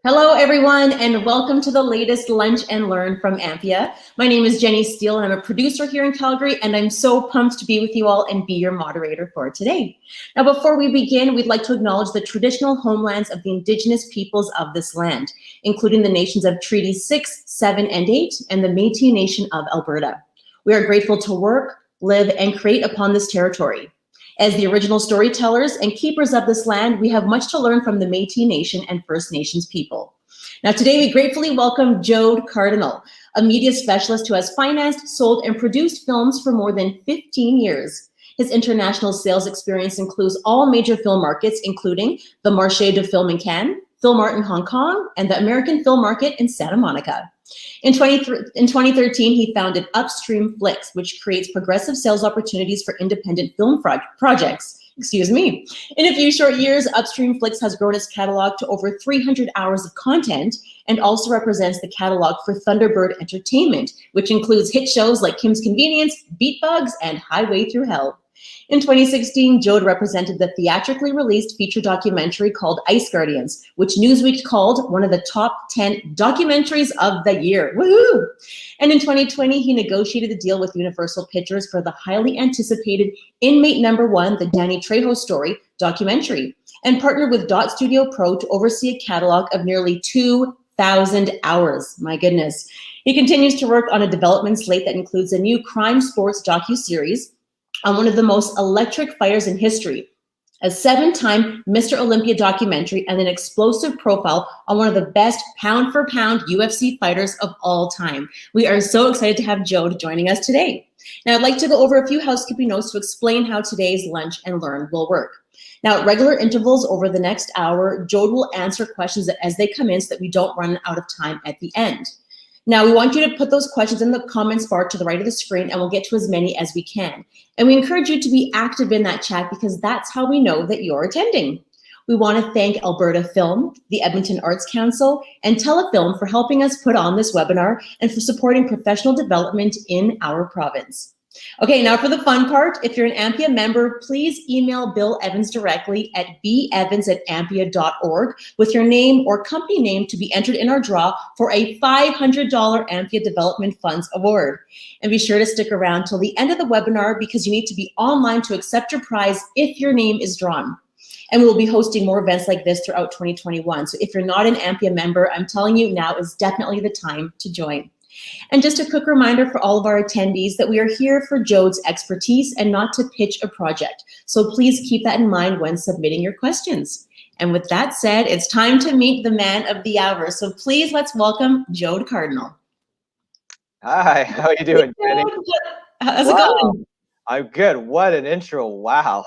Hello, everyone, and welcome to the latest Lunch and Learn from AMPIA. My name is Jenny Steele, and I'm a producer here in Calgary, and I'm so pumped to be with you all and be your moderator for today. Now, before we begin, we'd like to acknowledge the traditional homelands of the Indigenous peoples of this land, including the nations of Treaty 6, 7, and 8, and the Métis Nation of Alberta. We are grateful to work, live, and create upon this territory. As the original storytellers and keepers of this land, we have much to learn from the Métis Nation and First Nations people. Now, today we gratefully welcome Jhod Cardinal, a media specialist who has financed, sold, and produced films for more than 15 years. His international sales experience includes all major film markets, including the Marché de Film in Cannes, Filmart in Hong Kong, and the American Film Market in Santa Monica. In 2013, he founded Upstream Flicks, which creates progressive sales opportunities for independent film projects. In a few short years, Upstream Flicks has grown its catalog to over 300 hours of content and also represents the catalog for Thunderbird Entertainment, which includes hit shows like Kim's Convenience, Beat Bugs, and Highway Through Hell. In 2016, Jhod represented the theatrically released feature documentary called Ice Guardians, which Newsweek called one of the top 10 documentaries of the year. Woohoo! And in 2020, he negotiated a deal with Universal Pictures for the highly anticipated Inmate Number 1, the Danny Trejo story documentary, and partnered with Dot Studio Pro to oversee a catalog of nearly 2,000 hours. My goodness. He continues to work on a development slate that includes a new crime sports docuseries on one of the most electric fighters in history, a 7-time Mr. Olympia documentary, and an explosive profile on one of the best pound-for-pound UFC fighters of all time. We are so excited to have Jhod joining us today. Now, I'd like to go over a few housekeeping notes to explain how today's Lunch and Learn will work. Now, at regular intervals over the next hour, Jhod will answer questions as they come in so that we don't run out of time at the end. Now, we want you to put those questions in the comments bar to the right of the screen, and we'll get to as many as we can. And we encourage you to be active in that chat because that's how we know that you're attending. We want to thank Alberta Film, the Edmonton Arts Council, and Telefilm for helping us put on this webinar and for supporting professional development in our province. Okay, now for the fun part, if you're an AMPIA member, please email Bill Evans directly at bevans@ampia.org with your name or company name to be entered in our draw for a $500 AMPIA Development Funds Award. And be sure to stick around till the end of the webinar because you need to be online to accept your prize if your name is drawn. And we'll be hosting more events like this throughout 2021. So if you're not an AMPIA member, I'm telling you now is definitely the time to join. And just a quick reminder for all of our attendees that we are here for Jhod's expertise and not to pitch a project. So please keep that in mind when submitting your questions. And with that said, it's time to meet the man of the hour. So please let's welcome Jhod Cardinal. Hi, how are you doing, Jenny? How's it going? I'm good. What an intro. Wow.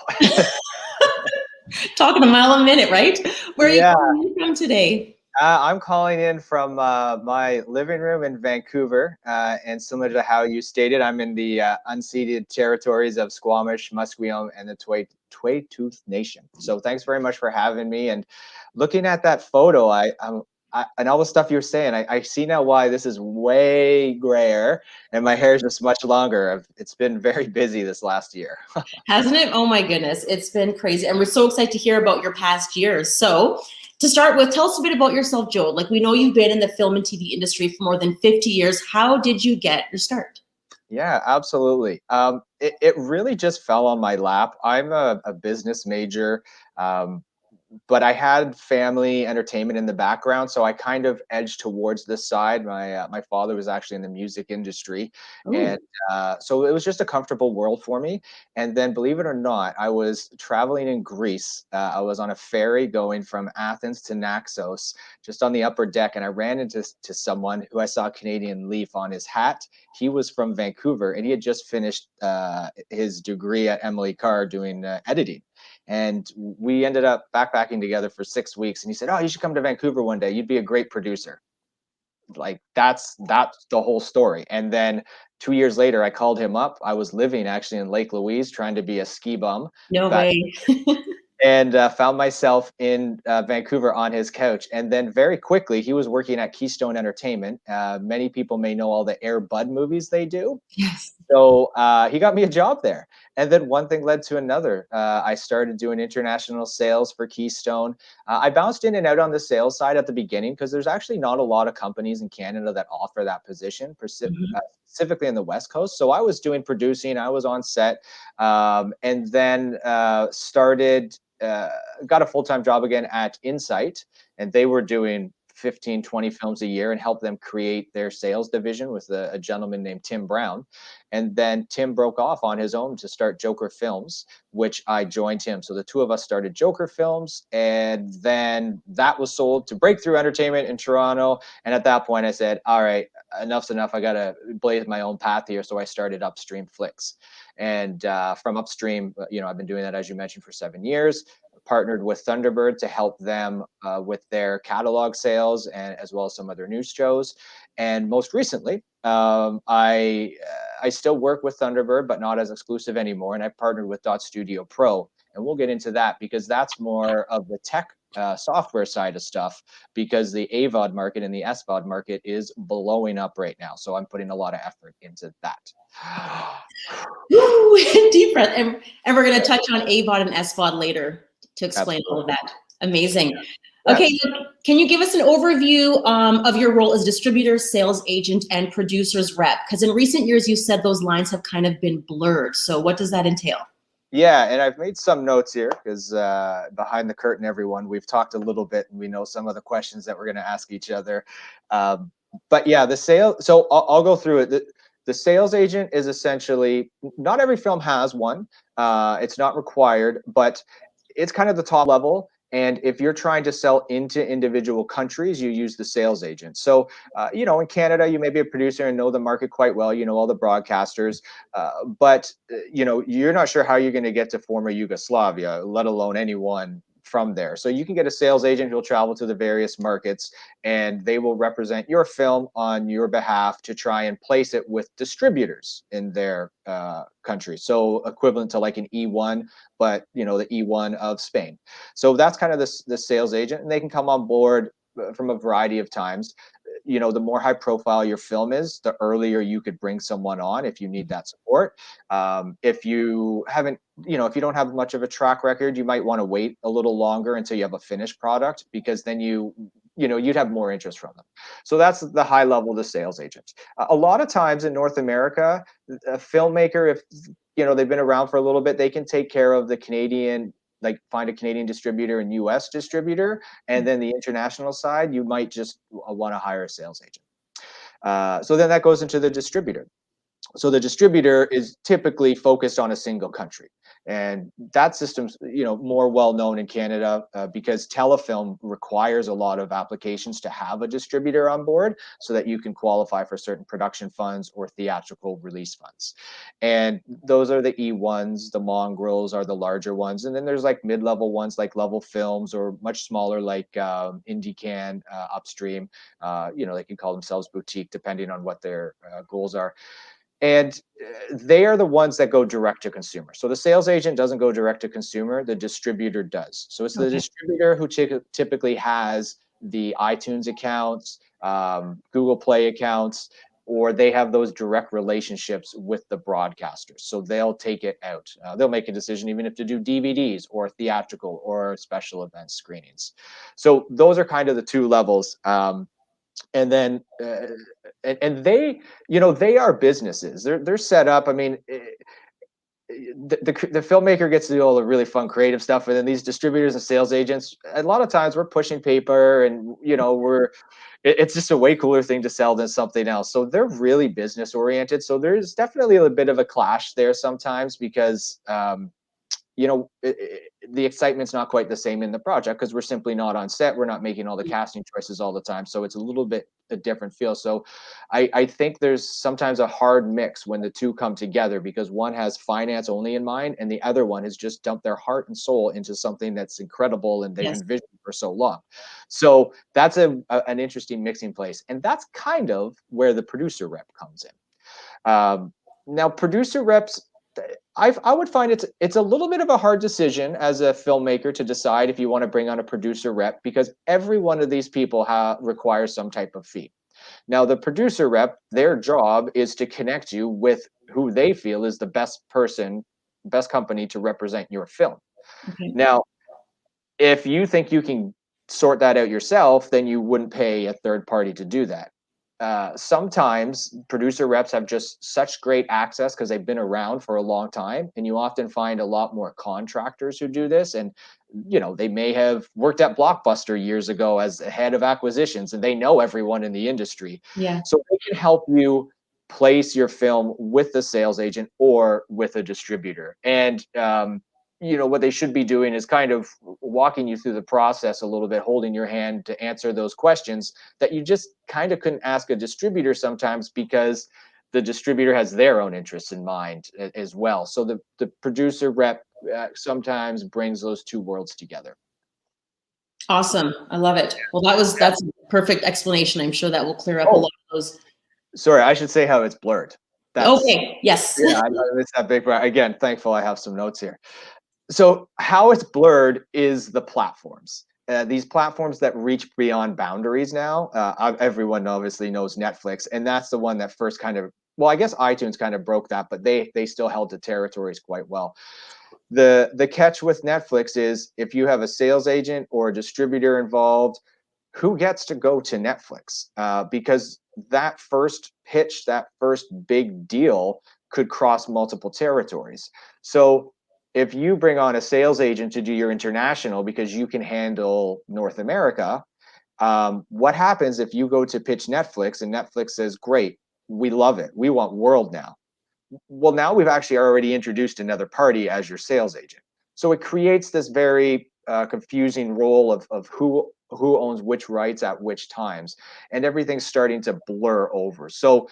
Talking a mile a minute, right? Where are you calling from today? I'm calling in from my living room in Vancouver, and similar to how you stated, I'm in the unceded territories of Squamish, Musqueam, and the Tsleil-Waututh Nation. So thanks very much for having me. And looking at that photo, and all the stuff you're saying, I see now why this is way grayer and my hair is just much longer. It's been very busy this last year. Hasn't it? Oh my goodness, it's been crazy. And we're so excited to hear about your past years. So to start with, tell us a bit about yourself, Jhod. Like, we know you've been in the film and TV industry for more than 50 years. How did you get your start? Yeah, absolutely. It really just fell on my lap. I'm a business major, but I had family entertainment in the background, so I kind of edged towards this side. My father was actually in the music industry, and so it was just a comfortable world for me. And then, believe it or not, I was traveling in Greece. I was on a ferry going from Athens to Naxos, just on the upper deck, and I ran into someone who I saw a Canadian leaf on his hat. He was from Vancouver, and he had just finished his degree at Emily Carr doing editing. And we ended up backpacking together for 6 weeks. And he said, "Oh, you should come to Vancouver one day. You'd be a great producer." Like, that's the whole story. And then 2 years later, I called him up. I was living actually in Lake Louise, trying to be a ski bum. No way. And found myself in Vancouver on his couch. And then very quickly, he was working at Keystone Entertainment. Many people may know all the Air Bud movies they do. Yes. So he got me a job there. And then one thing led to another. I started doing international sales for Keystone. I bounced in and out on the sales side at the beginning because there's actually not a lot of companies in Canada that offer that position, specifically in the West Coast. So I was doing producing, I was on set, and then got a full-time job again at Insight, and they were doing 15, 20 films a year and helped them create their sales division with a gentleman named Tim Brown. And then Tim broke off on his own to start Joker Films, which I joined him. So the two of us started Joker Films, and then that was sold to Breakthrough Entertainment in Toronto. And at that point I said, all right, enough's enough. I got to blaze my own path here. So I started Upstream Flicks. And from Upstream, I've been doing that, as you mentioned, for 7 years. Partnered with Thunderbird to help them with their catalog sales, and as well as some other news shows. And most recently, I still work with Thunderbird, but not as exclusive anymore. And I partnered with Dot Studio Pro, and we'll get into that because that's more of the tech software side of stuff, because the AVOD market and the SVOD market is blowing up right now. So I'm putting a lot of effort into that. Woo, deep breath. And we're going to touch on AVOD and SVOD later to explain all of that. Amazing. Yeah. Okay, can you give us an overview of your role as distributor, sales agent, and producer's rep? Because in recent years, you said those lines have kind of been blurred. So what does that entail? Yeah, and I've made some notes here because behind the curtain, everyone, we've talked a little bit and we know some of the questions that we're going to ask each other. But yeah, the sale. So I'll go through it. The sales agent is essentially, not every film has one. It's not required, but it's kind of the top level. And if you're trying to sell into individual countries, you use the sales agent. So, in Canada, you may be a producer and know the market quite well. You know all the broadcasters, but you're not sure how you're going to get to former Yugoslavia, let alone anyone from there. So you can get a sales agent who'll travel to the various markets, and they will represent your film on your behalf to try and place it with distributors in their country. So equivalent to like an E1, but the E1 of Spain. So that's kind of the sales agent, and they can come on board from a variety of times. The more high profile your film is, the earlier you could bring someone on if you need that support. If you haven't, if you don't have much of a track record, you might want to wait a little longer until you have a finished product, because then you'd have more interest from them. So that's the high level of the sales agent. A lot of times in North America, a filmmaker, if they've been around for a little bit, they can take care of the Canadian, like find a Canadian distributor and US distributor, and then the international side, you might just want to hire a sales agent. So then that goes into the distributor. So the distributor is typically focused on a single country, and that system's more well known in Canada because telefilm requires a lot of applications to have a distributor on board so that you can qualify for certain production funds or theatrical release funds. And those are the E1s. The mongrels are the larger ones, and then there's like mid-level ones like Level Films, or much smaller like IndieCan, Upstream. They can call themselves boutique depending on what their goals are. And they are the ones that go direct to consumer. So the sales agent doesn't go direct to consumer, the distributor does. So it's the distributor who typically has the iTunes accounts, Google Play accounts, or they have those direct relationships with the broadcasters. So they'll take it out. They'll make a decision even if to do DVDs or theatrical or special event screenings. So those are kind of the two levels. And then and they they are businesses. They're set up. I mean, the filmmaker gets to do all the really fun creative stuff, and then these distributors and sales agents, a lot of times we're pushing paper, and it's just a way cooler thing to sell than something else. So they're really business oriented. So there's definitely a bit of a clash there sometimes, because the excitement's not quite the same in the project because we're simply not on set. We're not making all the casting choices all the time. So it's a little bit a different feel. So I think there's sometimes a hard mix when the two come together, because one has finance only in mind and the other one has just dumped their heart and soul into something that's incredible and they've envisioned for so long. So that's an interesting mixing place. And that's kind of where the producer rep comes in. Now, producer reps, I would find it's a little bit of a hard decision as a filmmaker to decide if you want to bring on a producer rep, because every one of these people requires some type of fee. Now, the producer rep, their job is to connect you with who they feel is the best person best company to represent your film. Okay. Now, if you think you can sort that out yourself, then you wouldn't pay a third party to do that. Sometimes producer reps have just such great access because they've been around for a long time, and you often find a lot more contractors who do this. And they may have worked at Blockbuster years ago as the head of acquisitions, and they know everyone in the industry. Yeah. So they can help you place your film with the sales agent or with a distributor. And what they should be doing is kind of walking you through the process a little bit, holding your hand to answer those questions that you just kind of couldn't ask a distributor sometimes, because the distributor has their own interests in mind as well. So the producer rep sometimes brings those two worlds together. Awesome. I love it. Well, that's a perfect explanation. I'm sure that will clear up a lot of those. Sorry, I should say how it's blurred. Okay. Yes. Yeah, I know it's that big. Again, thankful I have some notes here. So how it's blurred is the platforms. These platforms that reach beyond boundaries now. Everyone obviously knows Netflix, and that's the one that first kind of, well, I guess iTunes kind of broke that, but they still held the territories quite well. The catch with Netflix is if you have a sales agent or a distributor involved, who gets to go to Netflix? Because that first pitch, that first big deal could cross multiple territories. So if you bring on a sales agent to do your international because you can handle North America, what happens if you go to pitch Netflix and Netflix says, great, we love it, we want world now? Well, now we've actually already introduced another party as your sales agent. So it creates this very confusing role of who owns which rights at which times, and everything's starting to blur over. So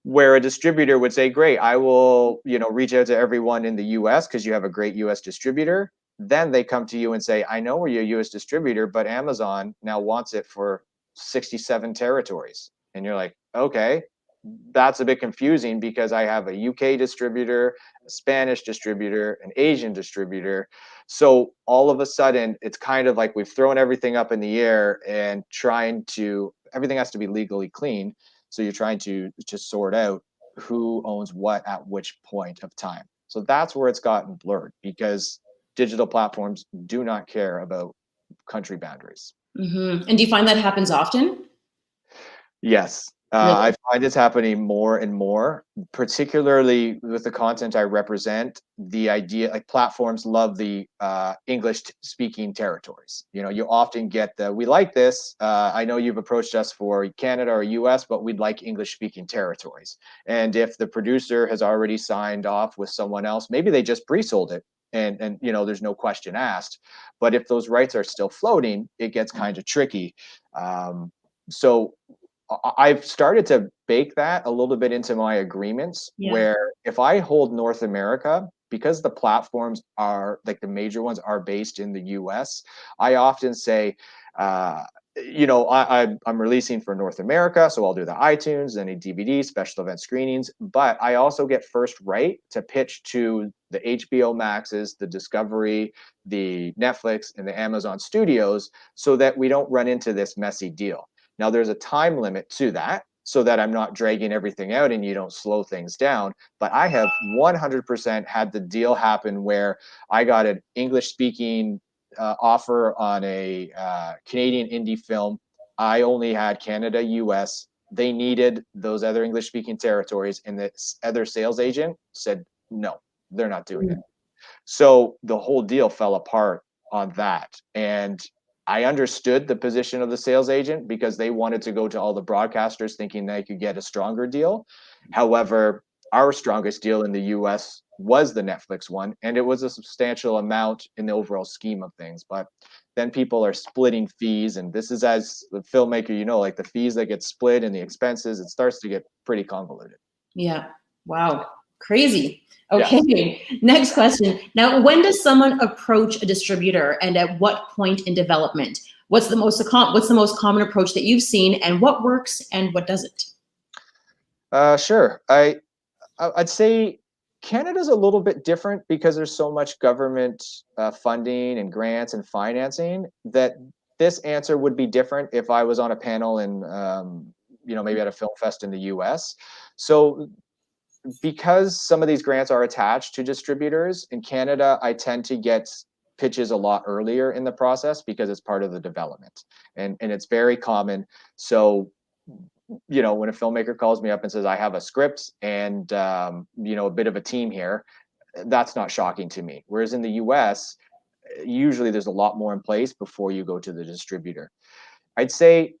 where a distributor would say, great, I will, reach out to everyone in the US because you have a great US distributor. Then they come to you and say, I know we're your US distributor, but Amazon now wants it for 67 territories. And you're like, okay, that's a bit confusing because I have a UK distributor, a Spanish distributor, an Asian distributor. So all of a sudden, it's kind of like we've thrown everything up in the air and everything has to be legally clean. So you're trying to just sort out who owns what at which point of time. So that's where it's gotten blurred, because digital platforms do not care about country boundaries. Mm-hmm. And do you find that happens often? Yes. Really? I find it's happening more and more, particularly with the content I represent. The idea, like, platforms love the English speaking territories. You often get we like this. I know you've approached us for Canada or US, but we'd like English speaking territories. And if the producer has already signed off with someone else, maybe they just pre-sold it and there's no question asked. But if those rights are still floating, it gets kind of tricky. So I've started to bake that a little bit into my agreements, where if I hold North America, because the platforms are, like, the major ones are based in the US, I often say, I'm releasing for North America, so I'll do the iTunes, any DVD, special event screenings, but I also get first right to pitch to the HBO Maxes, the Discovery, the Netflix, and the Amazon studios, so that we don't run into this messy deal. Now, there's a time limit to that so that I'm not dragging everything out and you don't slow things down. But I have 100% had the deal happen where I got an English-speaking offer on a Canadian indie film. I only had Canada, US. They needed those other English-speaking territories, and the other sales agent said, no, they're not doing it. So the whole deal fell apart on that. And I understood the position of the sales agent because they wanted to go to all the broadcasters thinking they could get a stronger deal. However, our strongest deal in the US was the Netflix one, and it was a substantial amount in the overall scheme of things. But then people are splitting fees, and this is, as the filmmaker, like the fees that get split and the expenses, it starts to get pretty convoluted. Yeah. Wow. Crazy. Okay. Yes. Next question. Now, when does someone approach a distributor, and at what point in development? What's the most common approach that you've seen, and what works and what doesn't? Sure. I'd say Canada's a little bit different because there's so much government funding and grants and financing that this answer would be different if I was on a panel in, maybe at a film fest in the US. So because some of these grants are attached to distributors in Canada, I tend to get pitches a lot earlier in the process because it's part of the development, and it's very common. So, when a filmmaker calls me up and says I have a script and a bit of a team here, that's not shocking to me. Whereas in the US, usually there's a lot more in place before you go to the distributor. I'd say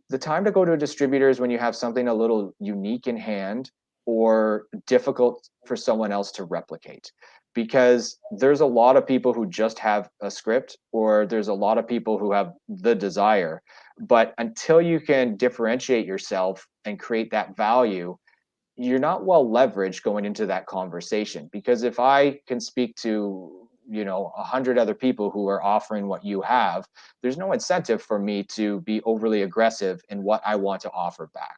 the time to go to a distributor is when you have something a little unique in hand or difficult for someone else to replicate. Because there's a lot of people who just have a script, or there's a lot of people who have the desire. But until you can differentiate yourself and create that value, you're not well leveraged going into that conversation. Because if I can speak to 100 other people who are offering what you have, there's no incentive for me to be overly aggressive in what I want to offer back.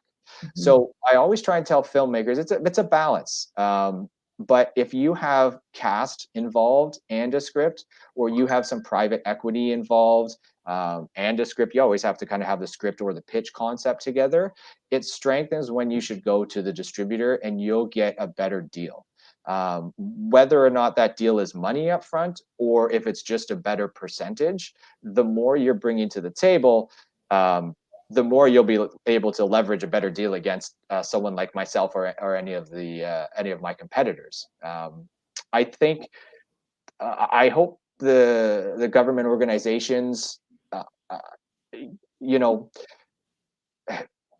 So I always try and tell filmmakers it's a balance. But if you have cast involved and a script, or you have some private equity involved and a script, you always have to kind of have the script or the pitch concept together. It strengthens when you should go to the distributor, and you'll get a better deal. Whether or not that deal is money up front, or if it's just a better percentage, the more you're bringing to the table, the more you'll be able to leverage a better deal against someone like myself or any of my competitors. I think I hope the government organizations, uh, uh, you know,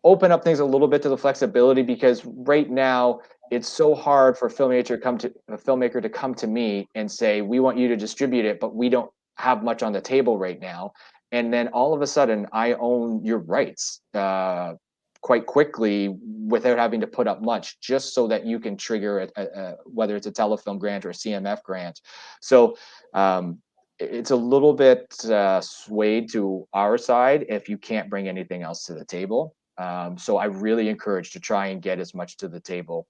open up things a little bit to the flexibility, because right now it's so hard for a filmmaker to come to me and say, we want you to distribute it, but we don't have much on the table right now. And then all of a sudden I own your rights quite quickly without having to put up much, just so that you can trigger whether it's a telefilm grant or a CMF grant. So it's a little bit swayed to our side if you can't bring anything else to the table. So I really encourage to try and get as much to the table.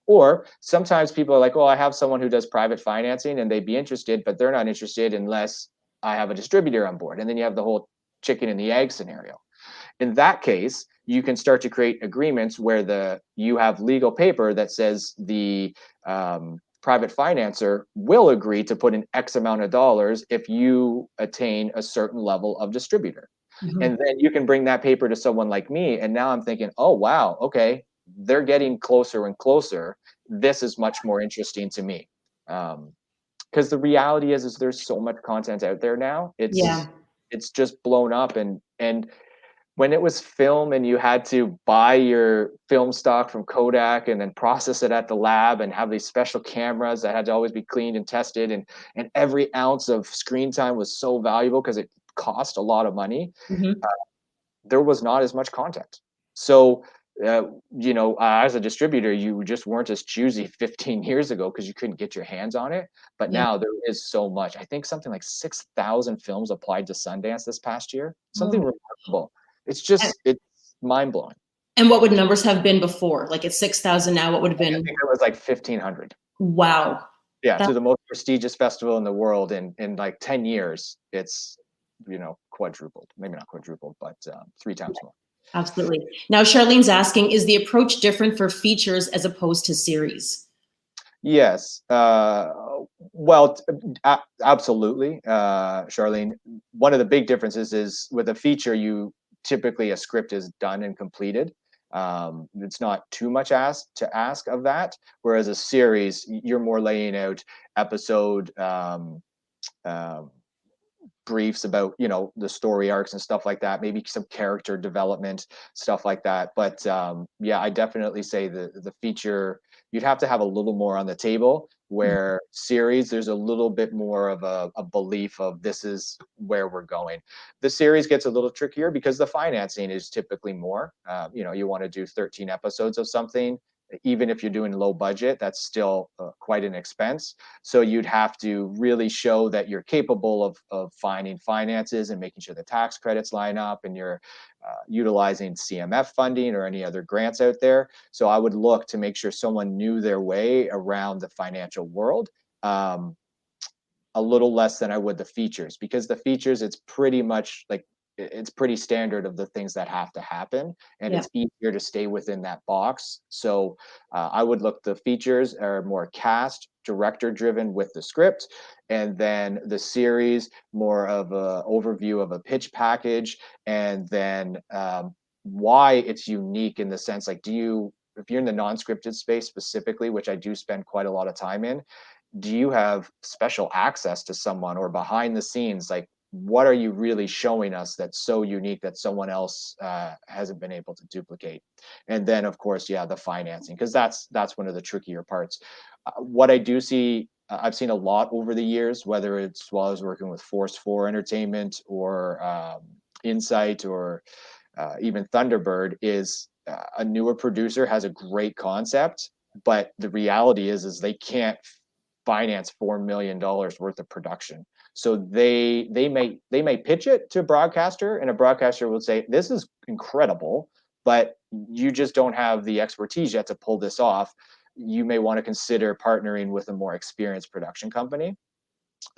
Or sometimes people are like, oh, I have someone who does private financing and they'd be interested, but they're not interested unless I have a distributor on board. And then you have the whole chicken and the egg scenario. In that case, you can start to create agreements where you have legal paper that says the private financer will agree to put in X amount of dollars if you attain a certain level of distributor. And then you can bring that paper to someone like me. And now I'm thinking, oh, wow, okay, they're getting closer and closer. This is much more interesting to me. Because the reality is there's so much content out there now. It's just blown up. And when it was film and you had to buy your film stock from Kodak and then process it at the lab and have these special cameras that had to always be cleaned and tested, and every ounce of screen time was so valuable because it cost a lot of money, there was not as much content. So, as a distributor, you just weren't as choosy 15 years ago because you couldn't get your hands on it. But now there is so much. I think something like 6,000 films applied to Sundance this past year. Something remarkable. It's mind blowing. And what would numbers have been before? Like it's 6,000 now, what would have been? I think it was like 1,500. Wow. Yeah, to the most prestigious festival in the world in like 10 years, it's quadrupled. Maybe not quadrupled, but 3 times more. Absolutely. Now, Charlene's asking, is the approach different for features as opposed to series? Yes. Well, absolutely, Charlene. One of the big differences is with a feature, typically a script is done and completed. It's not too much to ask of that. Whereas a series, you're more laying out episode briefs about the story arcs and stuff like that, maybe some character development, stuff like that. But yeah, I definitely say the feature, you'd have to have a little more on the table, where series, there's a little bit more of a belief of this is where we're going. The series gets a little trickier because the financing is typically more. You want to do 13 episodes of something, even if you're doing low budget, that's still quite an expense. So you'd have to really show that you're capable of finding finances and making sure the tax credits line up, and you're utilizing CMF funding or any other grants out there. So I would look to make sure someone knew their way around the financial world a little less than I would the features, because the features, it's pretty much like it's pretty standard of the things that have to happen, and Yeah. it's easier to stay within that box. So I would look, the features are more cast, director driven with the script, and then the series more of a overview of a pitch package, and then why it's unique in the sense, like, if you're in the non-scripted space specifically, which I do spend quite a lot of time in, do you have special access to someone, or behind the scenes, like, what are you really showing us that's so unique that someone else hasn't been able to duplicate? And then, of course, yeah, the financing, because that's one of the trickier parts. What I do see, I've seen a lot over the years, whether it's while I was working with Force 4 Entertainment, or Insight, or even Thunderbird, is a newer producer has a great concept, but the reality is they can't finance $4 million worth of production. So they may pitch it to a broadcaster, and a broadcaster will say, "This is incredible, but you just don't have the expertise yet to pull this off. You may want to consider partnering with a more experienced production company."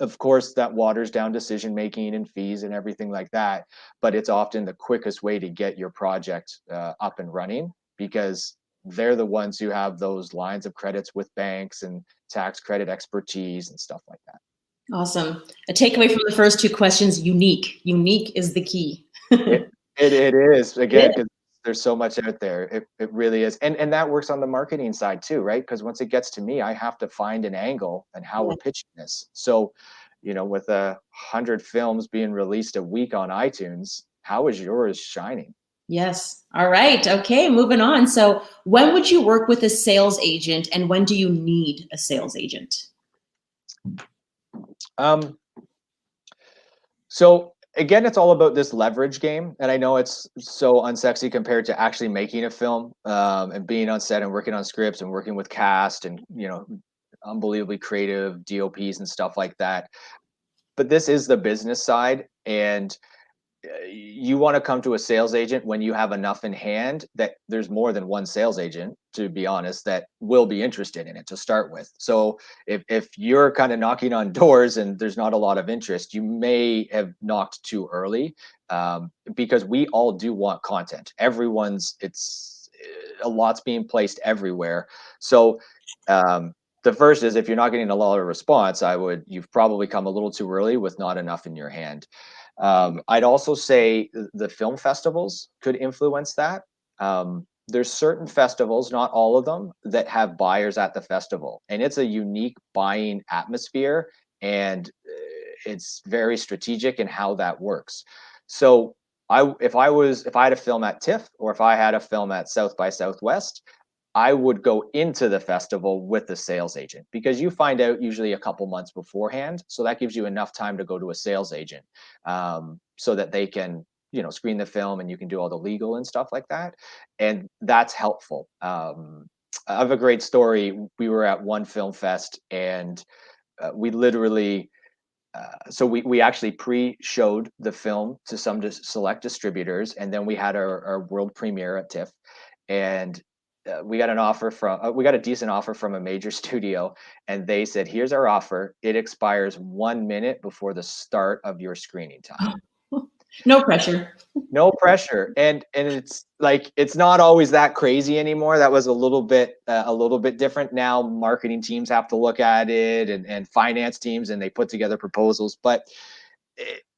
Of course, that waters down decision making and fees and everything like that, but it's often the quickest way to get your project up and running, because they're the ones who have those lines of credits with banks and tax credit expertise and stuff like that. Awesome. A takeaway from the first two questions: unique. Unique is the key. It is, Yeah. again, because there's so much out there. It really is, and that works on the marketing side too, right? Because once it gets to me, I have to find an angle and how we're pitching this. So, with 100 films being released a week on iTunes, how is yours shining? Yes. All right. Okay. Moving on. So, when would you work with a sales agent, and when do you need a sales agent? Um, so again, it's all about this leverage game, and I know it's so unsexy compared to actually making a film, and being on set and working on scripts and working with cast and unbelievably creative DOPs and stuff like that. But this is the business side, and you want to come to a sales agent when you have enough in hand that there's more than one sales agent, to be honest, that will be interested in it to start with. So if you're kind of knocking on doors and there's not a lot of interest, you may have knocked too early, because we all do want content. It's a lot's being placed everywhere. So the first is, if you're not getting a lot of response, you've probably come a little too early with not enough in your hand. I'd also say the film festivals could influence that. There's certain festivals, not all of them, that have buyers at the festival, and it's a unique buying atmosphere, and it's very strategic in how that works. So if I had a film at TIFF, or if I had a film at South by Southwest, I would go into the festival with the sales agent, because you find out usually a couple months beforehand. So that gives you enough time to go to a sales agent, so that they can, screen the film, and you can do all the legal and stuff like that. And that's helpful. I have a great story. We were at one film fest, and we literally, so we actually pre-showed the film to some select distributors, and then we had our world premiere at TIFF, and we got a decent offer from a major studio, and they said, "Here's our offer. It expires 1 minute before the start of your screening time." No pressure. No pressure, and it's like, it's not always that crazy anymore. That was a little bit different. Now marketing teams have to look at it, and finance teams, and they put together proposals, but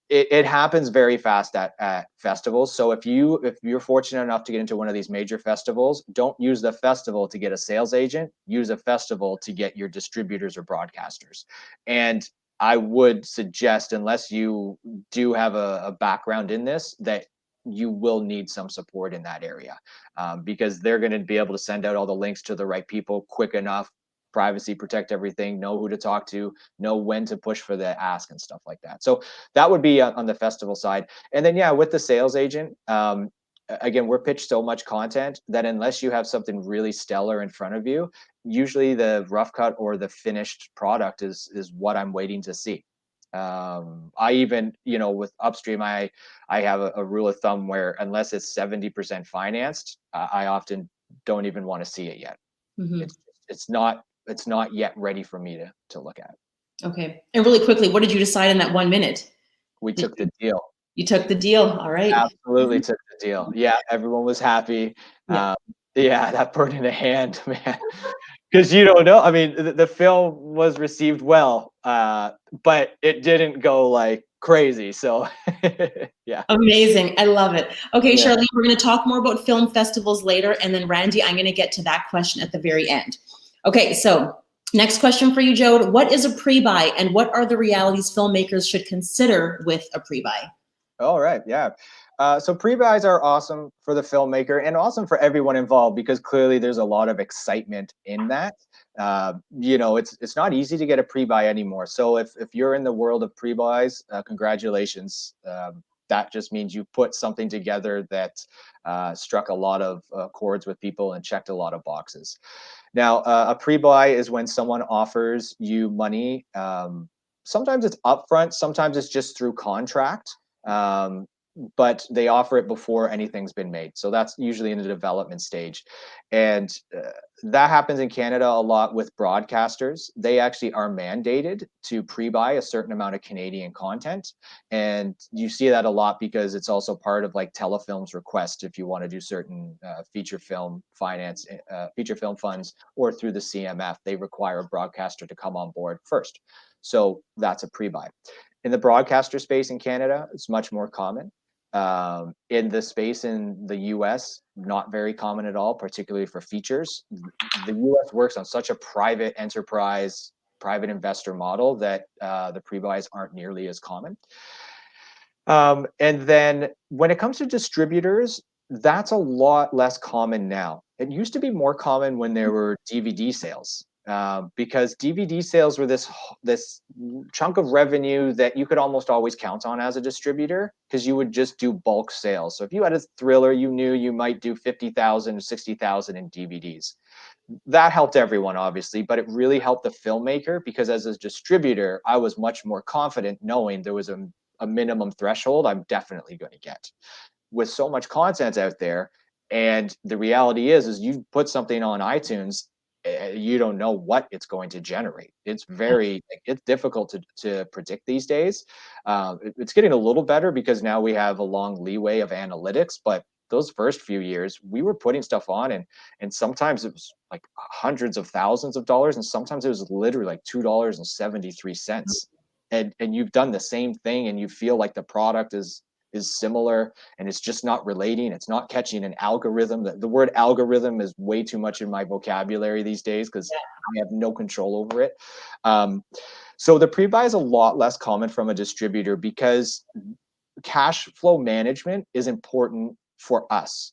it happens very fast at festivals. So if you're fortunate enough to get into one of these major festivals, don't use the festival to get a sales agent. Use a festival to get your distributors or broadcasters. And I would suggest, unless you do have a background in this, that you will need some support in that area, because they're going to be able to send out all the links to the right people quick enough, privacy, protect everything, know who to talk to, know when to push for the ask and stuff like that. So that would be on the festival side. And then, yeah, with the sales agent, again, we're pitched so much content that unless you have something really stellar in front of you, usually the rough cut or the finished product is what I'm waiting to see. I even, with upstream, I have a rule of thumb where unless it's 70% financed, I often don't even want to see it yet. Mm-hmm. It's not yet ready for me to look at. Okay. And really quickly, what did you decide in that 1 minute? We took the deal. You took the deal. All right. Absolutely took the deal. Yeah, everyone was happy. Yeah. Yeah, that bird in the hand, man. Because you don't know. I mean, the film was received well, but it didn't go like crazy. So, yeah. Amazing. I love it. Okay, Yeah. Charlene, we're going to talk more about film festivals later. And then Randy, I'm going to get to that question at the very end. Okay, so next question for you, Jhod. What is a pre-buy and what are the realities filmmakers should consider with a pre-buy? All right. Yeah. So pre-buys are awesome for the filmmaker and awesome for everyone involved because clearly there's a lot of excitement in that. It's not easy to get a pre-buy anymore. So if you're in the world of pre-buys, congratulations. That just means you put something together that struck a lot of chords with people and checked a lot of boxes. Now, a pre-buy is when someone offers you money. Sometimes it's upfront, sometimes it's just through contract. Um, but they offer it before anything's been made. So that's usually in the development stage. And that happens in Canada a lot with broadcasters. They actually are mandated to pre-buy a certain amount of Canadian content. And you see that a lot because it's also part of like Telefilm's request if you want to do certain feature film funds or through the CMF, they require a broadcaster to come on board first. So that's a pre-buy. In the broadcaster space in Canada, it's much more common. In the space in the US, not very common at all, particularly for features. The US works on such a private enterprise, private investor model that the pre-buys aren't nearly as common. And then when it comes to distributors, that's a lot less common now. It used to be more common when there were DVD sales. Because DVD sales were this chunk of revenue that you could almost always count on as a distributor because you would just do bulk sales. So if you had a thriller, you knew you might do 50,000 or 60,000 in DVDs. That helped everyone, obviously, but it really helped the filmmaker because as a distributor, I was much more confident knowing there was a minimum threshold I'm definitely going to get. With so much content out there, and the reality is you put something on iTunes, you don't know what it's going to generate. It's it's difficult to predict these days. It's getting a little better because now we have a long leeway of analytics, but those first few years we were putting stuff on and sometimes it was like hundreds of thousands of dollars and sometimes it was literally like $2.73, and you've done the same thing and you feel like the product is similar and it's just not relating. It's not catching an algorithm. The word algorithm is way too much in my vocabulary these days because I have no control over it. So the pre-buy is a lot less common from a distributor because cash flow management is important for us.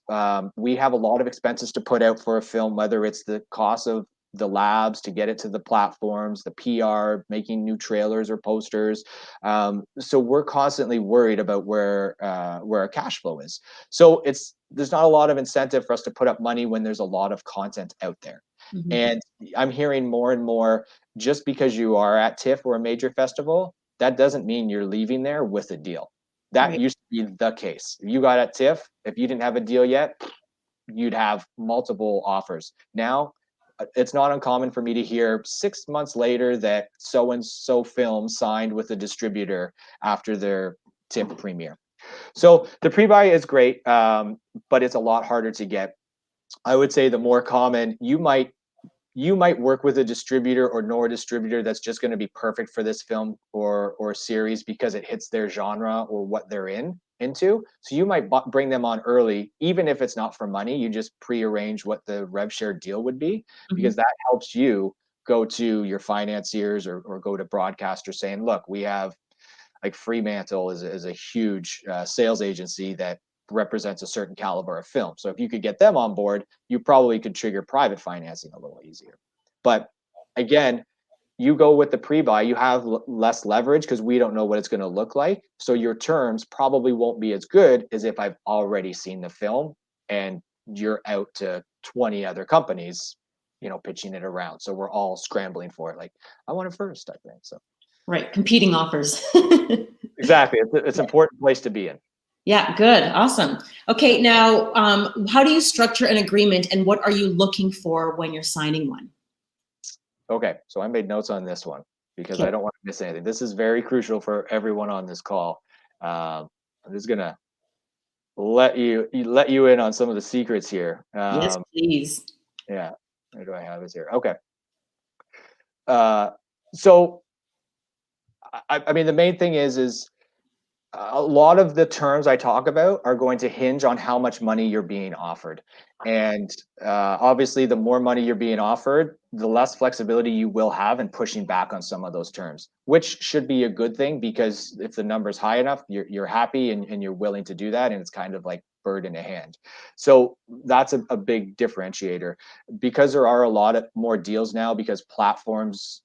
We have a lot of expenses to put out for a film, whether it's the cost of the labs to get it to the platforms, the PR, making new trailers or posters. So we're constantly worried about where our cash flow is. So there's not a lot of incentive for us to put up money when there's a lot of content out there. Mm-hmm. And I'm hearing more and more, just because you are at TIFF or a major festival, that doesn't mean you're leaving there with a deal. That used to be the case. If you got at TIFF, if you didn't have a deal yet, you'd have multiple offers. Now, it's not uncommon for me to hear 6 months later that so-and-so film signed with a distributor after their TIFF premiere. So the pre-buy is great, but it's a lot harder to get. I would say the more common, you might work with a distributor or know a distributor that's just going to be perfect for this film or series because it hits their genre or what they're into. So you might bring them on early, even if it's not for money. You just pre-arrange what the rev share deal would be, because that helps you go to your financiers or go to broadcasters saying, look, we have like Fremantle is a huge sales agency that represents a certain caliber of film. So if you could get them on board, you probably could trigger private financing a little easier. But again, you go with the pre-buy, you have less leverage because we don't know what it's going to look like. So your terms probably won't be as good as if I've already seen the film and you're out to 20 other companies, pitching it around. So we're all scrambling for it. Like, I want it first, I think. So. Right, competing offers. Exactly. It's an important place to be in. Yeah, good. Awesome. Okay, now, how do you structure an agreement and what are you looking for when you're signing one? Okay, so I made notes on this one because I don't want to miss anything. This is very crucial for everyone on this call. I'm just gonna let you in on some of the secrets here. Yes, please. Yeah, where do I have it here? Okay. So I mean, the main thing is a lot of the terms I talk about are going to hinge on how much money you're being offered. And obviously, the more money you're being offered, the less flexibility you will have in pushing back on some of those terms, which should be a good thing, because if the number's high enough, you're happy and you're willing to do that. And it's kind of like bird in a hand. So that's a big differentiator, because there are a lot of more deals now, because platforms,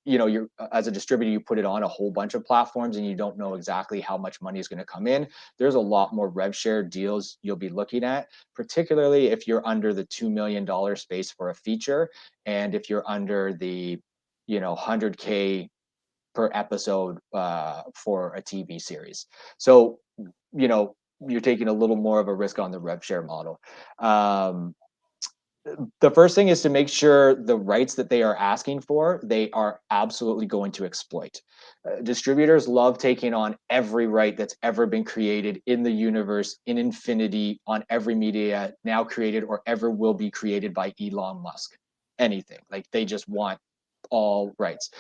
you know, you're, as a distributor, you put it on a whole bunch of platforms and you don't know exactly how much money is going to come in. There's a lot more rev share deals you'll be looking at, particularly if you're under the $2 million space for a feature, and if you're under the, you know, 100K per episode for a TV series. So, you know, you're taking a little more of a risk on the rev share model. The first thing is to make sure the rights that they are asking for, they are absolutely going to exploit. Distributors love taking on every right that's ever been created in the universe, in infinity, on every media now created or ever will be created by Elon Musk. Anything. Like, they just want all rights.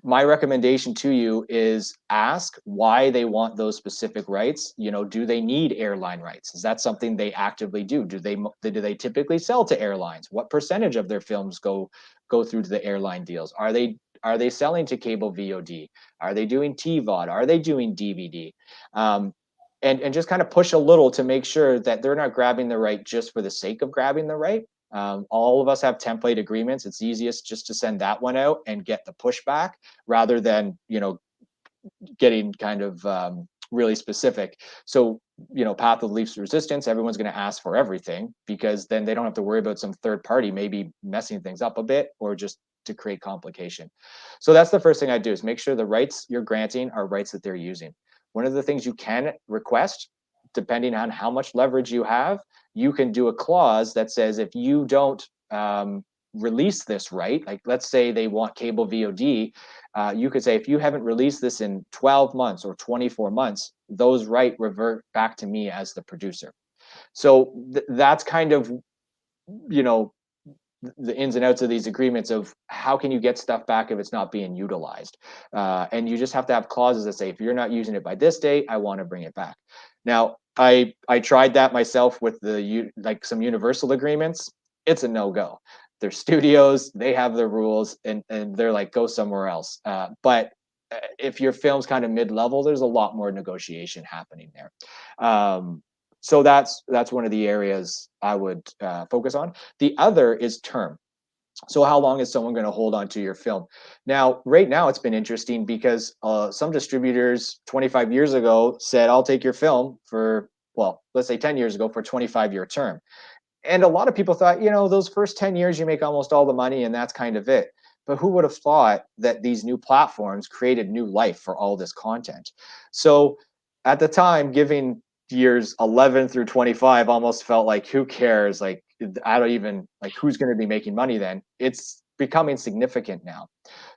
My recommendation to you is ask why they want those specific rights. You know, do they need airline rights? Is that something they actively do? Do they typically sell to airlines? What percentage of their films go through to the airline deals? Are they selling to cable VOD? Are they doing TVOD? Are they doing DVD? And just kind of push a little to make sure that they're not grabbing the right just for the sake of grabbing the right. All of us have template agreements. It's easiest just to send that one out and get the pushback, rather than, you know, getting kind of really specific. So, you know, path of least resistance, everyone's going to ask for everything, because then they don't have to worry about some third party maybe messing things up a bit, or just to create complication. So that's the first thing I do, is make sure the rights you're granting are rights that they're using. One of the things you can request, depending on how much leverage you have, you can do a clause that says, if you don't release this right, like let's say they want cable VOD, you could say, if you haven't released this in 12 months or 24 months, those rights revert back to me as the producer. So that's kind of, you know, the ins and outs of these agreements of how can you get stuff back if it's not being utilized. And you just have to have clauses that say, if you're not using it by this date, I want to bring it back. Now, I tried that myself with like some Universal agreements. It's a no-go. They're studios, they have their rules, and they're like, go somewhere else. But if your film's kind of mid-level, there's a lot more negotiation happening there. So that's one of the areas I would focus on. The other is term. So how long is someone going to hold on to your film? Now, right now, it's been interesting, because some distributors 25 years ago said, I'll take your film for, well, let's say 10 years ago, for a 25-year term. And a lot of people thought, you know, those first 10 years, you make almost all the money and that's kind of it. But who would have thought that these new platforms created new life for all this content? So at the time, giving years 11 through 25 almost felt like, who cares? Like, I don't even, like, who's going to be making money then? It's becoming significant now.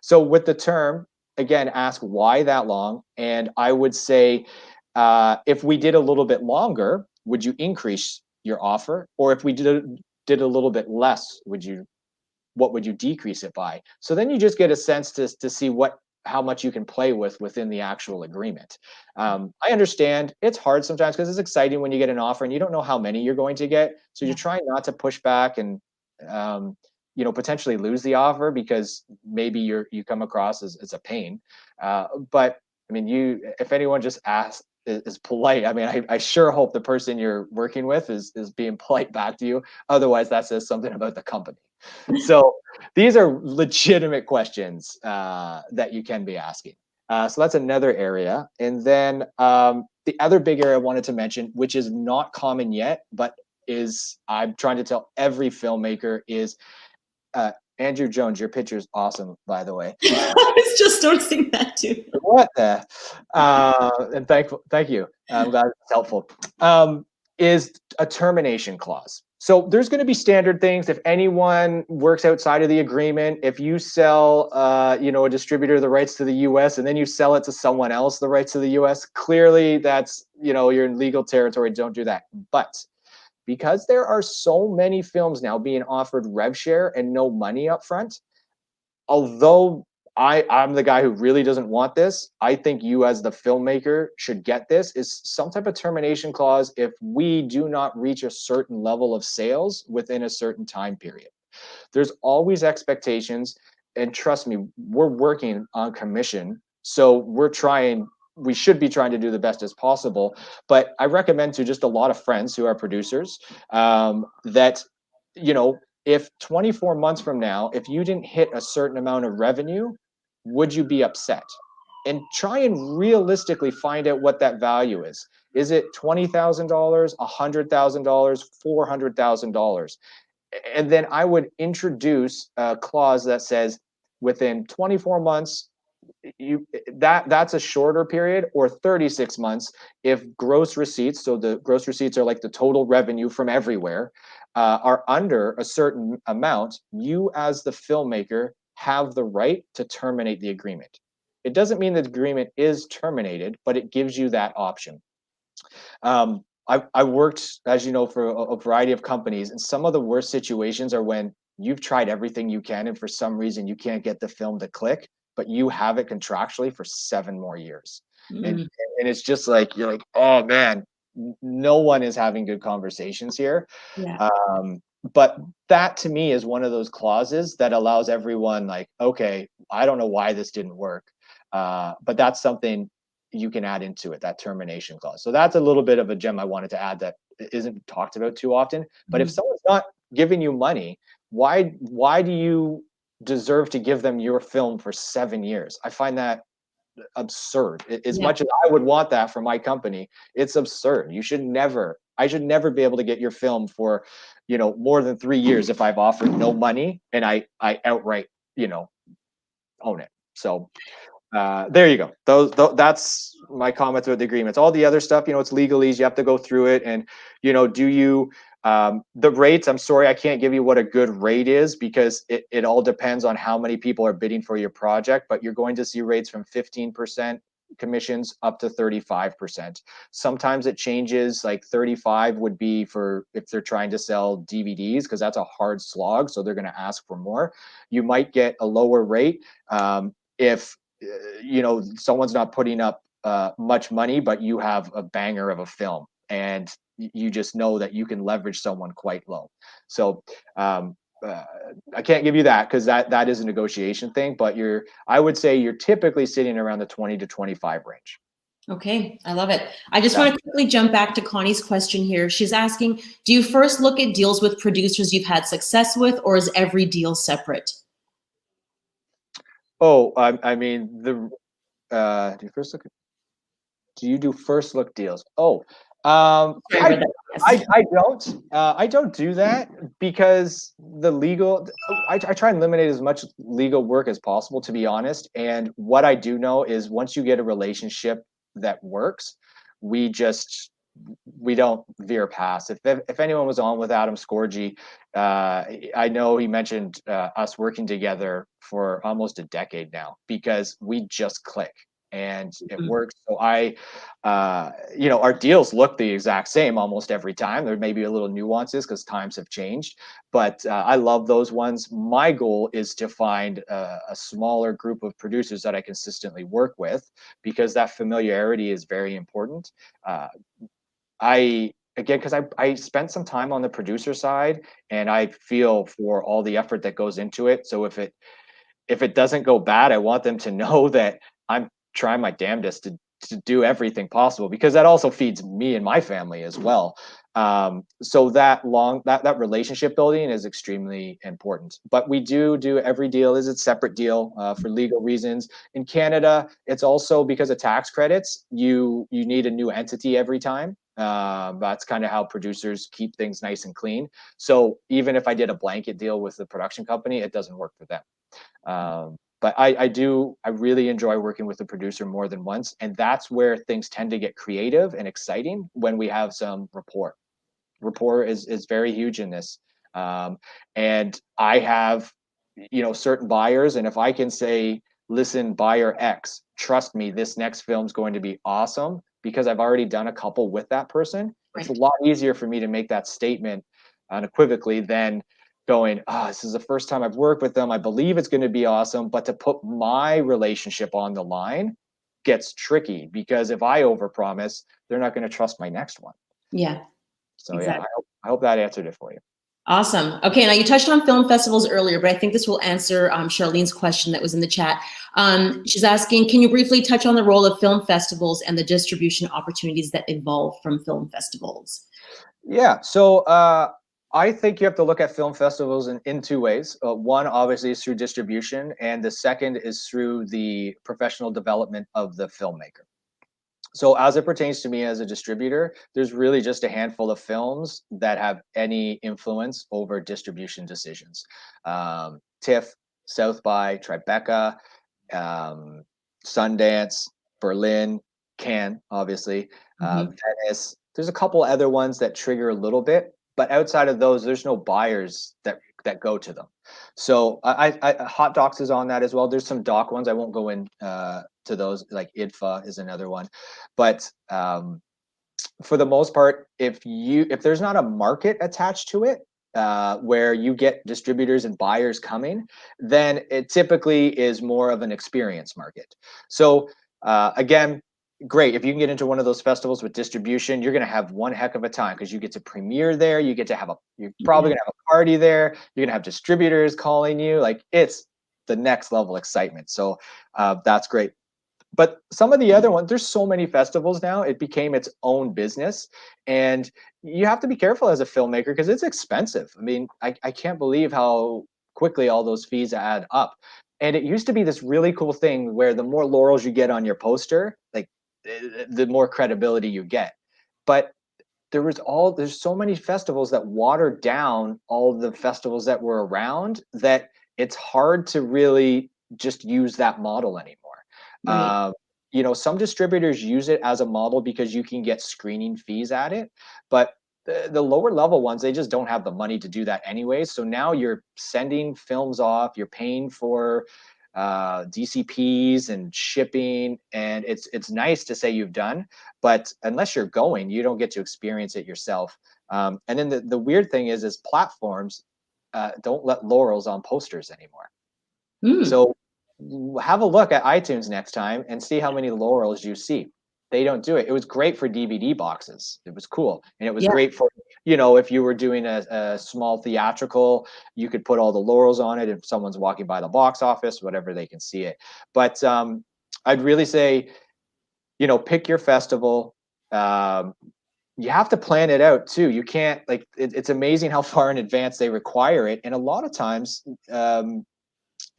So with the term, again, ask why that long. And I would say, if we did a little bit longer, would you increase your offer? Or if we did a little bit less, what would you decrease it by? So then you just get a sense to see how much you can play within the actual agreement. I understand it's hard sometimes, because it's exciting when you get an offer and you don't know how many you're going to get. So you're trying not to push back and you know, potentially lose the offer, because maybe you come across as a pain. But I mean, if anyone just asks, is polite. I mean, I sure hope the person you're working with is being polite back to you. Otherwise, that says something about the company. So these are legitimate questions that you can be asking. So that's another area. And then the other big area I wanted to mention, which is not common yet, but I'm trying to tell every filmmaker, is Andrew Jones, your picture is awesome, by the way. I was just noticing that too. What the? And thank you. I'm glad it's helpful. Is a termination clause. So there's going to be standard things. If anyone works outside of the agreement, if you sell, a distributor the rights to the U.S. and then you sell it to someone else the rights to the U.S., clearly that's, you're in legal territory. Don't do that. But because there are so many films now being offered rev share and no money up front, although I'm the guy who really doesn't want this, I think you as the filmmaker should get this, is some type of termination clause if we do not reach a certain level of sales within a certain time period. There's always expectations, and trust me, we're working on commission, so we should be trying to do the best as possible. But I recommend to just a lot of friends who are producers that, if 24 months from now, if you didn't hit a certain amount of revenue, would you be upset? And try and realistically find out what that value is. Is it $20,000, $100,000, $400,000? And then I would introduce a clause that says within 24 months, that's a shorter period, or 36 months if gross receipts, so the gross receipts are like the total revenue from everywhere, are under a certain amount, you as the filmmaker have the right to terminate the agreement. It doesn't mean the agreement is terminated, but it gives you that option. I worked, as you know, for a variety of companies, and some of the worst situations are when you've tried everything you can, and for some reason you can't get the film to click, but you have it contractually for 7 more years. And Mm. and it's just like, you're like, oh man, no one is having good conversations here. Yeah. But that to me is one of those clauses that allows everyone, like, okay, I don't know why this didn't work. But that's something you can add into it, that termination clause. So that's a little bit of a gem I wanted to add that isn't talked about too often. But if Mhm. someone's not giving you money, why do you deserve to give them your film for 7 years? I find that absurd. As Yeah. much as I would want that for my company, it's absurd. I should never be able to get your film for, more than 3 years if I've offered no money and I outright, own it. So there you go. That's my comments about the agreements. All the other stuff, it's legalese. You have to go through it, and do you the rates? I'm sorry, I can't give you what a good rate is because it all depends on how many people are bidding for your project. But you're going to see rates from 15% commissions up to 35%. Sometimes it changes. Like 35 would be for if they're trying to sell DVDs, because that's a hard slog, so they're going to ask for more. You might get a lower rate if someone's not putting up much money, but you have a banger of a film, and you just know that you can leverage someone quite low. So uh, I can't give you that because that is a negotiation thing, but I would say you're typically sitting around the 20 to 25 range. Okay, I love it. I just Yeah. want to quickly jump back to Connie's question here. She's asking, do you first look at deals with producers you've had success with, or is every deal separate? Oh, I mean, do you first look at do you do first look deals? Oh, Sorry, I read that. Yes. I don't do that because I try and eliminate as much legal work as possible, to be honest. And what I do know is once you get a relationship that works, we just we don't veer past. If anyone was on with Adam Scorgi, I know he mentioned us working together for almost a decade now because we just click and it Mhm. works. So our deals look the exact same almost every time. There may be a little nuances because times have changed, but I love those ones. My goal is to find a smaller group of producers that I consistently work with because that familiarity is very important. Uh, I again because I spent some time on the producer side and I feel for all the effort that goes into it. So if it doesn't go bad, I want them to know that I'm trying my damnedest to do everything possible because that also feeds me and my family as well. So that relationship building is extremely important. But we do every deal is a separate deal for legal reasons. In Canada, it's also because of tax credits. You need a new entity every time. That's kind of how producers keep things nice and clean. So even if I did a blanket deal with the production company, it doesn't work for them. But I really enjoy working with the producer more than once, and that's where things tend to get creative and exciting when we have some rapport. rapport is very huge in this. And I have, certain buyers, and if I can say, listen, buyer X, trust me, this next film's going to be awesome, because I've already done a couple with that person, it's a lot easier for me to make that statement unequivocally than going, this is the first time I've worked with them, I believe it's going to be awesome, but to put my relationship on the line gets tricky, because if I overpromise, they're not going to trust my next one. Yeah. So exactly. Yeah, I hope that answered it for you. Awesome. Okay, now you touched on film festivals earlier, but I think this will answer Charlene's question that was in the chat. She's asking, can you briefly touch on the role of film festivals and the distribution opportunities that evolve from film festivals? Yeah, so I think you have to look at film festivals in two ways. One, obviously, is through distribution, and the second is through the professional development of the filmmaker. So as it pertains to me as a distributor, there's really just a handful of films that have any influence over distribution decisions. TIFF, South by, Tribeca, Sundance, Berlin, Cannes, obviously, Venice. There's a couple other ones that trigger a little bit, but outside of those, there's no buyers that go to them. So Hot Docs is on that as well. There's some doc ones. I won't go in to those, like IDFA is another one. But for the most part, if there's not a market attached to it, where you get distributors and buyers coming, then it typically is more of an experience market. So again, great. If you can get into one of those festivals with distribution, you're going to have one heck of a time, because you get to premiere there. You get to have you're probably going to have a party there. You're going to have distributors calling you. Like, it's the next level excitement. So that's great. But some of the other ones, there's so many festivals now, it became its own business. And you have to be careful as a filmmaker, because it's expensive. I mean, I can't believe how quickly all those fees add up. And it used to be this really cool thing where the more laurels you get on your poster, like, the more credibility you get. But there's so many festivals that watered down all the festivals that were around, that it's hard to really just use that model anymore. Right. Some distributors use it as a model because you can get screening fees at it, but the lower level ones, they just don't have the money to do that anyway. So now you're sending films off, you're paying for DCPs and shipping, and it's nice to say you've done, but unless you're going, you don't get to experience it yourself. And then the weird thing is platforms don't let laurels on posters anymore. So have a look at iTunes next time and see how many laurels you see. They don't do it. It was great for DVD boxes. It was cool. And it was great for, if you were doing a small theatrical, you could put all the laurels on it. If someone's walking by the box office, whatever, they can see it. But I'd really say, pick your festival. You have to plan it out too. You can't, it's amazing how far in advance they require it. And a lot of times,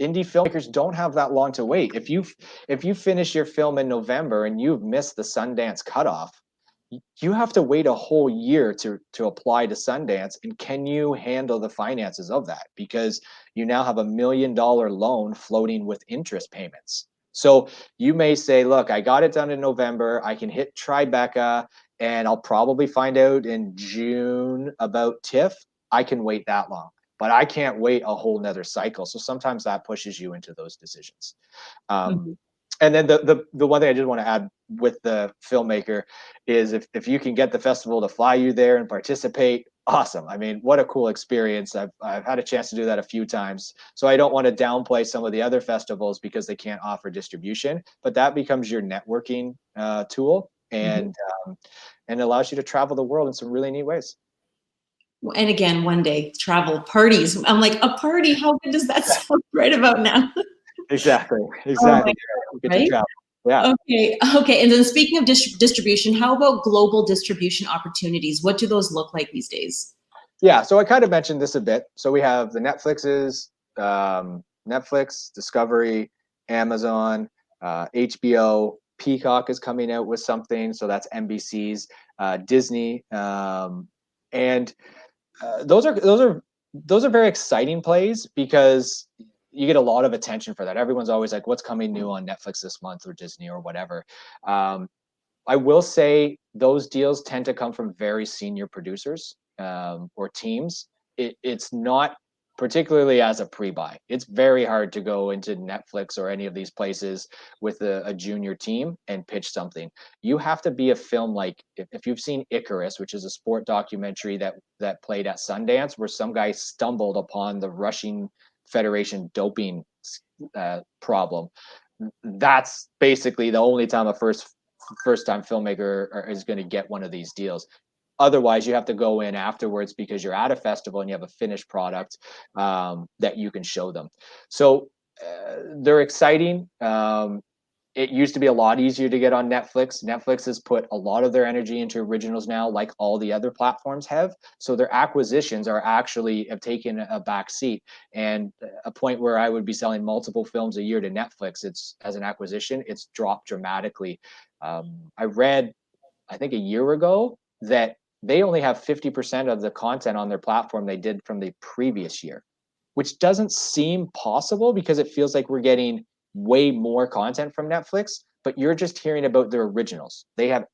indie filmmakers don't have that long to wait. If you finish your film in November and you've missed the Sundance cutoff, you have to wait a whole year to apply to Sundance. And can you handle the finances of that? Because you now have $1 million loan floating with interest payments. So you may say, look, I got it done in November. I can hit Tribeca, and I'll probably find out in June about TIFF. I can wait that long, but I can't wait a whole nother cycle. So sometimes that pushes you into those decisions. And then the one thing I did want to add with the filmmaker is if you can get the festival to fly you there and participate, awesome. I mean, what a cool experience. I've had a chance to do that a few times. So I don't want to downplay some of the other festivals because they can't offer distribution, but that becomes your networking tool, and allows you to travel the world in some really neat ways. And again, one day, travel, parties. I'm like, a party, how good does that sound right about now? Exactly. Oh, right? Yeah. Okay. And then speaking of distribution, how about global distribution opportunities? What do those look like these days? Yeah, so I kind of mentioned this a bit. So we have the Netflixes, Netflix, Discovery, Amazon, HBO, Peacock is coming out with something. So that's NBC's, Disney, and those are very exciting plays because you get a lot of attention for that. Everyone's always like, what's coming new on Netflix this month, or Disney, or whatever. I will say those deals tend to come from very senior producers. or teams, it's not particularly as a pre-buy. It's very hard to go into Netflix or any of these places with a junior team and pitch something. You have to be a film like, if you've seen Icarus, which is a sport documentary that played at Sundance, where some guy stumbled upon the Russian Federation doping problem. That's basically the only time a first time filmmaker is going to get one of these deals. Otherwise, you have to go in afterwards because you're at a festival and you have a finished product that you can show them. So they're exciting. It used to be a lot easier to get on Netflix. Netflix has put a lot of their energy into originals now, like all the other platforms have. So their acquisitions have taken a back seat. And a point where I would be selling multiple films a year to Netflix, it's as an acquisition, it's dropped dramatically. I read, I think a year ago, that they only have 50% of the content on their platform they did from the previous year, which doesn't seem possible because it feels like we're getting way more content from Netflix, but you're just hearing about their originals. They have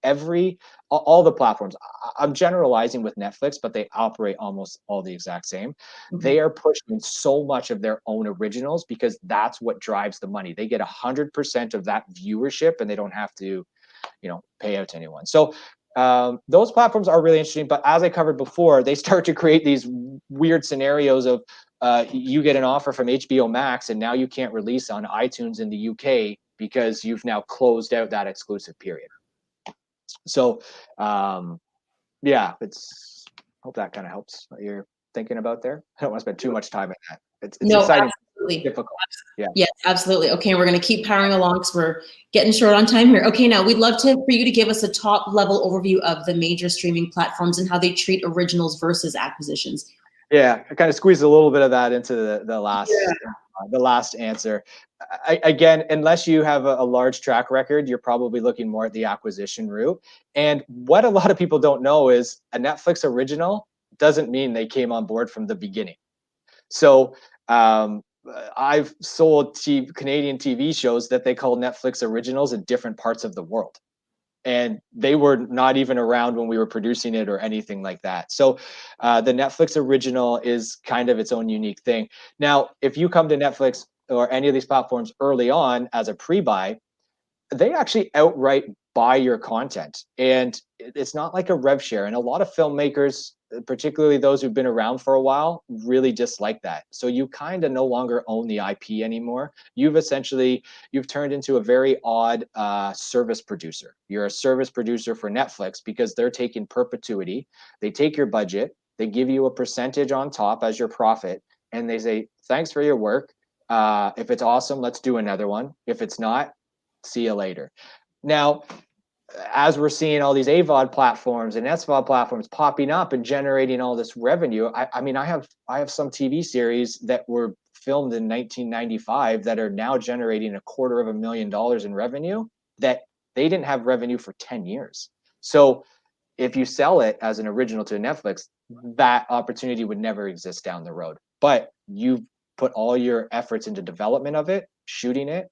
all the platforms. I'm generalizing with Netflix, but they operate almost all the exact same. Mm-hmm. They are pushing so much of their own originals because that's what drives the money. They get 100% of that viewership and they don't have to, pay out to anyone. So those platforms are really interesting, but as I covered before, they start to create these weird scenarios of you get an offer from HBO Max and now you can't release on iTunes in the UK because you've now closed out that exclusive period. So yeah, hope that kind of helps what you're thinking about there. I don't want to spend too much time on that. It's exciting. Absolutely. Difficult. Yeah. Yes, absolutely. Okay, we're going to keep powering along because we're getting short on time here. Okay, now we'd love for you to give us a top level overview of the major streaming platforms and how they treat originals versus acquisitions. Yeah, I kind of squeezed a little bit of that into the last answer. Again, unless you have a large track record, you're probably looking more at the acquisition route. And what a lot of people don't know is a Netflix original doesn't mean they came on board from the beginning. So I've sold Canadian TV shows that they call Netflix originals in different parts of the world. And they were not even around when we were producing it or anything like that. So the Netflix original is kind of its own unique thing. Now, if you come to Netflix or any of these platforms early on as a pre-buy, they actually outright buy your content. And it's not like a rev share. And a lot of filmmakers, particularly those who've been around for a while, really dislike that. So you kind of no longer own the IP anymore. You've turned into a very odd service producer. You're a service producer for Netflix because they're taking perpetuity. They take your budget, they give you a percentage on top as your profit, and they say, thanks for your work. If it's awesome, let's do another one. If it's not, see you later. Now, as we're seeing all these AVOD platforms and SVOD platforms popping up and generating all this revenue, I mean, I have some TV series that were filmed in 1995 that are now generating $250,000 in revenue that they didn't have revenue for 10 years. So if you sell it as an original to Netflix, that opportunity would never exist down the road. But you've put all your efforts into development of it, shooting it.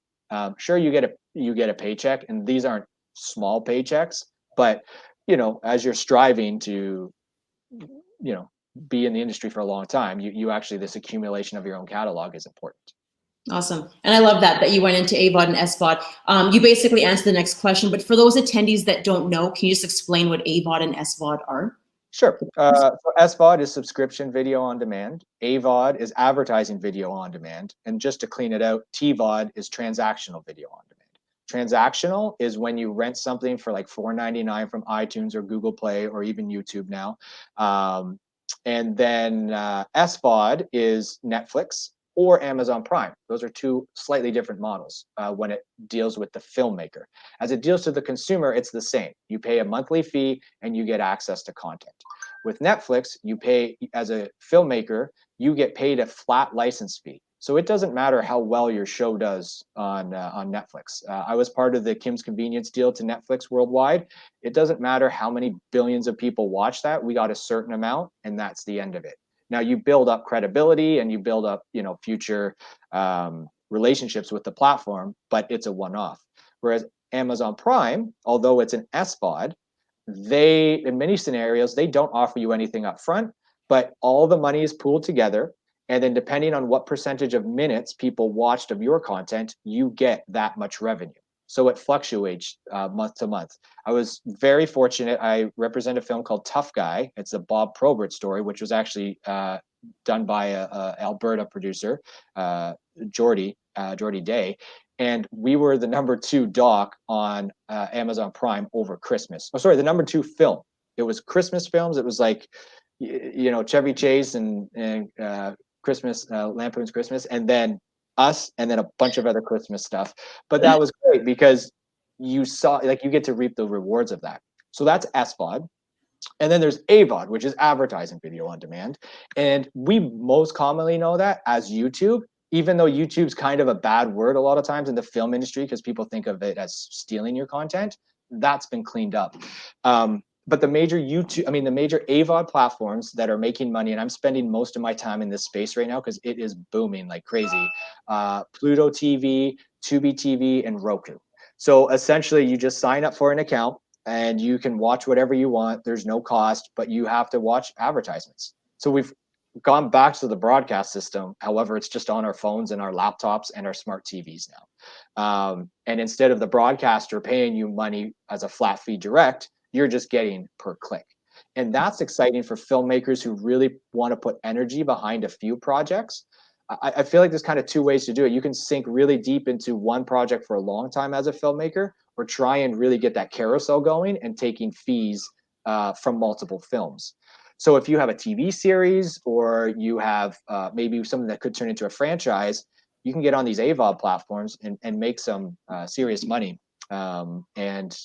Sure, you get a paycheck, and these aren't small paychecks, but as you're striving to be in the industry for a long time, you actually, this accumulation of your own catalog is important. Awesome. And I love that you went into AVOD and SVOD. You basically answered the next question, but for those attendees that don't know, can you just explain what AVOD and SVOD are? Sure. So SVOD is subscription video on demand. AVOD is advertising video on demand. And just to clean it out, TVOD is transactional video on demand. Transactional is when you rent something for like $4.99 from iTunes or Google Play or even YouTube now. And then SVOD is Netflix or Amazon Prime. Those are two slightly different models when it deals with the filmmaker. As it deals to the consumer, it's the same. You pay a monthly fee and you get access to content. With Netflix, you pay, as a filmmaker, you get paid a flat license fee. So it doesn't matter how well your show does on Netflix. I was part of the Kim's Convenience deal to Netflix worldwide. It doesn't matter how many billions of people watch that. We got a certain amount, and that's the end of it. Now you build up credibility and you build up, future relationships with the platform, but it's a one-off. Whereas Amazon Prime, although it's an SVOD, they, in many scenarios, they don't offer you anything up front, but all the money is pooled together. And then depending on what percentage of minutes people watched of your content, you get that much revenue. So it fluctuates month to month. I was very fortunate. I represent a film called Tough Guy. It's a Bob Probert story, which was actually done by a Alberta producer, Jhod Day. And we were the #2 doc on Amazon Prime over Christmas. Oh, sorry, the #2 film. It was Christmas films. It was like, you know, Chevy Chase and Christmas, Lampoon's Christmas, and then us, and then a bunch of other Christmas stuff. But that was great because you saw, like, you get to reap the rewards of that. So that's SVOD. And then there's AVOD, which is advertising video on demand. And we most commonly know that as YouTube, even though YouTube's kind of a bad word a lot of times in the film industry because people think of it as stealing your content. That's been cleaned up. But the major the major AVOD platforms that are making money, and I'm spending most of my time in this space right now because it is booming like crazy. Pluto TV, Tubi TV, and Roku. So essentially, you just sign up for an account and you can watch whatever you want. There's no cost, but you have to watch advertisements. So we've gone back to the broadcast system. However, it's just on our phones and our laptops and our smart TVs now. And instead of the broadcaster paying you money as a flat fee direct, you're just getting per click. And that's exciting for filmmakers who really want to put energy behind a few projects. I feel like there's kind of two ways to do it. You can sink really deep into one project for a long time as a filmmaker, or try and really get that carousel going and taking fees from multiple films. So if you have a TV series or you have maybe something that could turn into a franchise, you can get on these AVOD platforms and make some serious money. And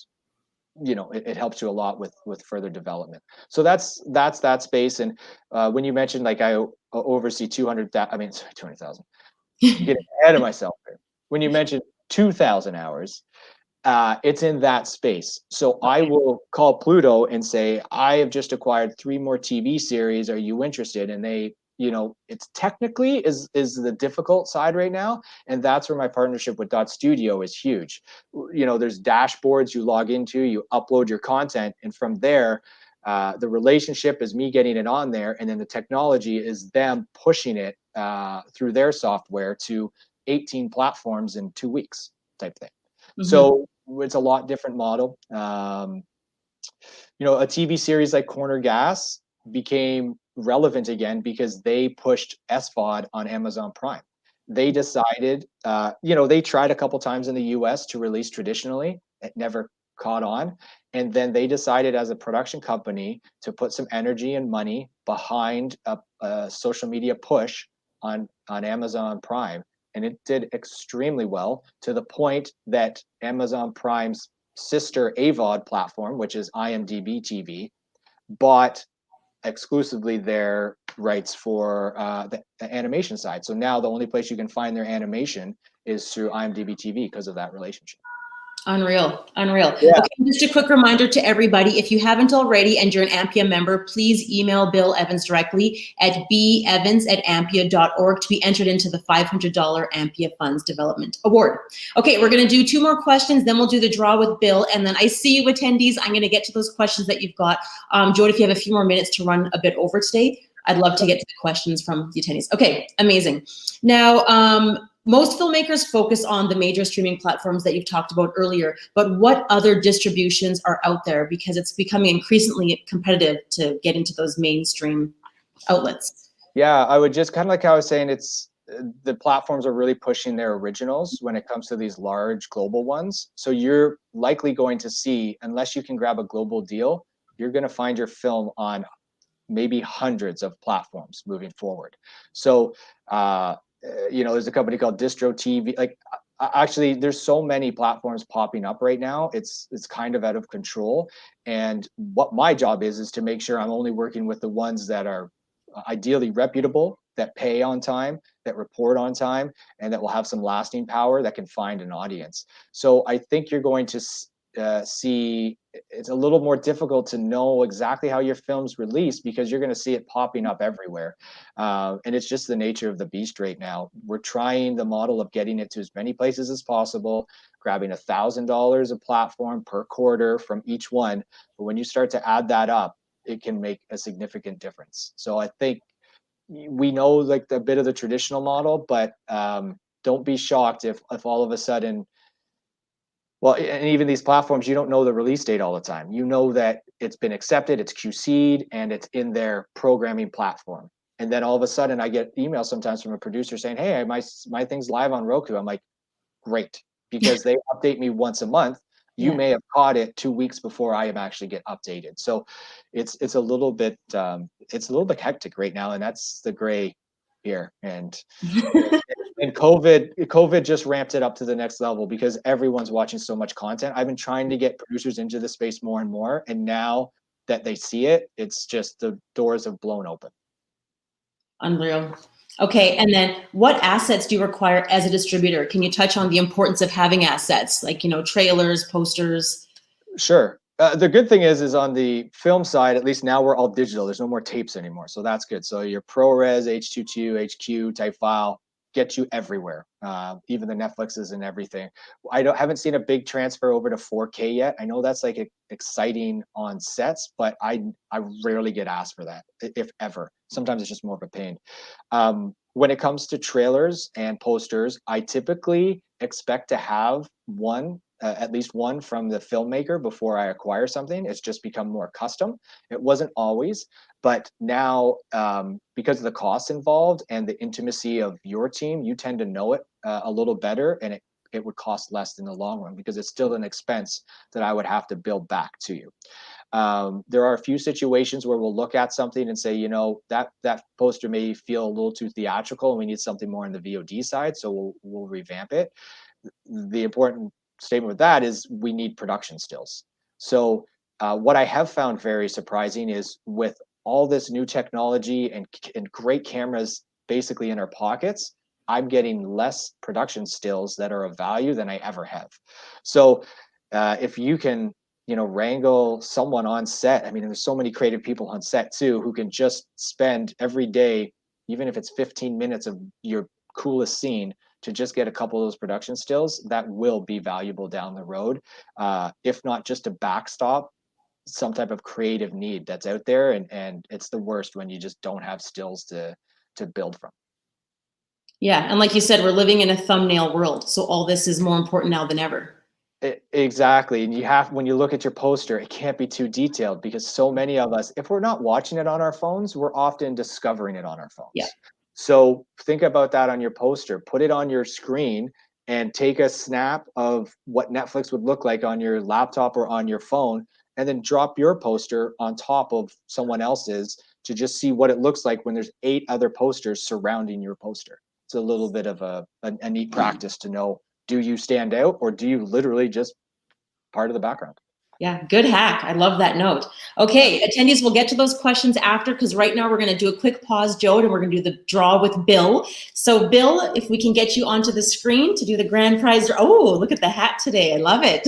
you know, it helps you a lot with further development. So that's that space. And when you mentioned, like, I oversee 200,000, getting ahead of myself here. When you mentioned 2,000 hours, it's in that space. So I will call Pluto and say, I have just acquired 3 more TV series. Are you interested? And they, you know, it's technically is the difficult side right now. And that's where my partnership with Dot Studio is huge. You know, there's dashboards you log into, you upload your content, and from there, the relationship is me getting it on there, and then the technology is them pushing it through their software to 18 platforms in 2 weeks type thing. Mm-hmm. So it's a lot different model. You know, a TV series like Corner Gas became relevant again because they pushed SVOD on Amazon Prime. They decided, you know, they tried a couple times in the US to release traditionally. It never caught on. And then they decided as a production company to put some energy and money behind a social media push on Amazon Prime. And it did extremely well, to the point that Amazon Prime's sister AVOD platform, which is IMDb TV, bought exclusively their rights for the animation side. So now the only place you can find their animation is through IMDb TV because of that relationship. Unreal, unreal. Yeah. Okay, just a quick reminder to everybody, if you haven't already and you're an AMPIA member, please email Bill Evans directly at bevans@ampia.org to be entered into the $500 AMPIA Funds Development Award. Okay, we're going to do 2 more questions, then we'll do the draw with Bill, and then I see you attendees. I'm going to get to those questions that you've got. Jhod, if you have a few more minutes to run a bit over today, I'd love to get to the questions from the attendees. Okay, amazing. Now, most filmmakers focus on the major streaming platforms that you've talked about earlier, but what other distributions are out there? Because it's becoming increasingly competitive to get into those mainstream outlets. Yeah, I would just kind of, like I was saying, it's the platforms are really pushing their originals when it comes to these large global ones. So you're likely going to see, unless you can grab a global deal, you're going to find your film on maybe hundreds of platforms moving forward. So, you know, there's a company called Distro TV. Like, actually, there's so many platforms popping up right now. It's kind of out of control. And what my job is to make sure I'm only working with the ones that are ideally reputable, that pay on time, that report on time, and that will have some lasting power, that can find an audience. So I think you're going to see it's a little more difficult to know exactly how your film's released because you're going to see it popping up everywhere. And it's just the nature of the beast right now. We're trying the model of getting it to as many places as possible, grabbing $1,000 a platform per quarter from each one. But when you start to add that up, it can make a significant difference. So I think we know like a bit of the traditional model, but don't be shocked if all of a sudden, well, and even these platforms, you don't know the release date all the time. You know that it's been accepted, it's QC'd, and it's in their programming platform. And then all of a sudden, I get emails sometimes from a producer saying, "Hey, my thing's live on Roku." I'm like, "Great," because they update me once a month. You may have caught it 2 weeks before I am actually get updated. So it's a little bit hectic right now, and that's the gray here. And COVID just ramped it up to the next level because everyone's watching so much content. I've been trying to get producers into the space more and more, and now that they see it, it's just the doors have blown open. Unreal. Okay, and then what assets do you require as a distributor? Can you touch on the importance of having assets like, trailers, posters? Sure. The good thing is on the film side, at least now we're all digital. There's no more tapes anymore, so that's good. So your ProRes, H22, HQ type file get you everywhere, even the Netflixes and everything. I haven't seen a big transfer over to 4K yet. I know that's like exciting on sets, but I rarely get asked for that, if ever. Sometimes it's just more of a pain. When it comes to trailers and posters, I typically expect to have at least one from the filmmaker before I acquire something. It's just become more custom. It wasn't always, but now because of the costs involved and the intimacy of your team, you tend to know it a little better, and it would cost less in the long run because it's still an expense that I would have to build back to you. There are a few situations where we'll look at something and say, that poster may feel a little too theatrical and we need something more on the VOD side, so we'll revamp it. The important statement with that is we need production stills. So what I have found very surprising is with all this new technology and great cameras basically in our pockets, I'm getting less production stills that are of value than I ever have. So if you can wrangle someone on set, I mean, there's so many creative people on set too who can just spend every day, even if it's 15 minutes of your coolest scene, to just get a couple of those production stills, that will be valuable down the road, if not just to backstop some type of creative need that's out there. And it's the worst when you just don't have stills to build from. Yeah, and like you said, we're living in a thumbnail world, so all this is more important now than ever. Exactly. And when you look at your poster, it can't be too detailed because so many of us, if we're not watching it on our phones, we're often discovering it on our phones. Yeah. So think about that on your poster, put it on your screen and take a snap of what Netflix would look like on your laptop or on your phone, and then drop your poster on top of someone else's to just see what it looks like when there's 8 other posters surrounding your poster. It's a little bit of a neat practice to know, do you stand out or do you literally just part of the background? Yeah, good hack. I love that note. Okay, attendees, we'll get to those questions after because right now we're going to do a quick pause, Jhod, and we're going to do the draw with Bill. So Bill, if we can get you onto the screen to do the grand prize. Oh, look at the hat today. I love it.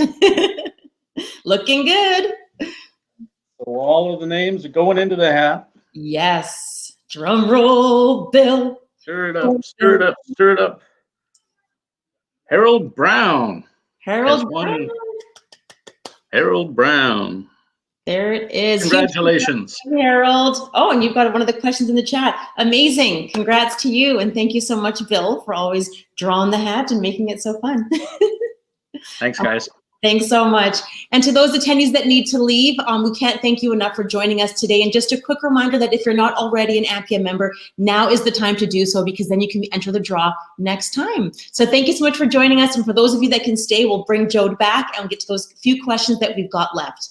Looking good. So all of the names are going into the hat. Yes. Drum roll, Bill. Stir it up, stir it up, stir it up. Harold Brown. Harold Brown. Harold Brown. There it is. Congratulations, Harold. Oh, and you've got one of the questions in the chat. Amazing. Congrats to you. And thank you so much, Bill, for always drawing the hat and making it so fun. Thanks, guys. Thanks so much. And to those attendees that need to leave, we can't thank you enough for joining us today. And just a quick reminder that if you're not already an AMPIA member, now is the time to do so because then you can enter the draw next time. So thank you so much for joining us. And for those of you that can stay, we'll bring Jhod back and we'll get to those few questions that we've got left.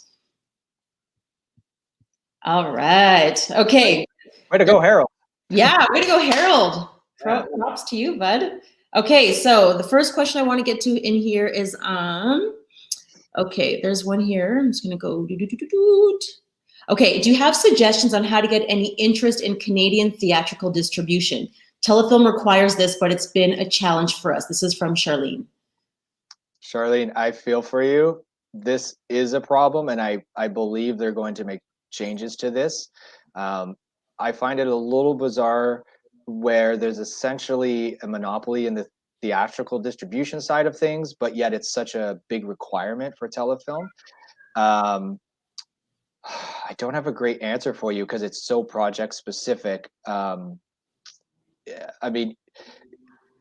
All right. Okay. Way to go, Harold. Yeah, way to go, Harold. Props to you, bud. Okay, so the first question I want to get to in here is okay, there's one here. I'm just going to go Okay, do you have suggestions on how to get any interest in Canadian theatrical distribution? Telefilm requires this, but it's been a challenge for us. This is from Charlene. Charlene, I feel for you. this is a problem, and I believe they're going to make changes to this. I find it a little bizarre where there's essentially a monopoly in the theatrical distribution side of things, but yet it's such a big requirement for telefilm. I don't have a great answer for you because it's so project specific. I mean,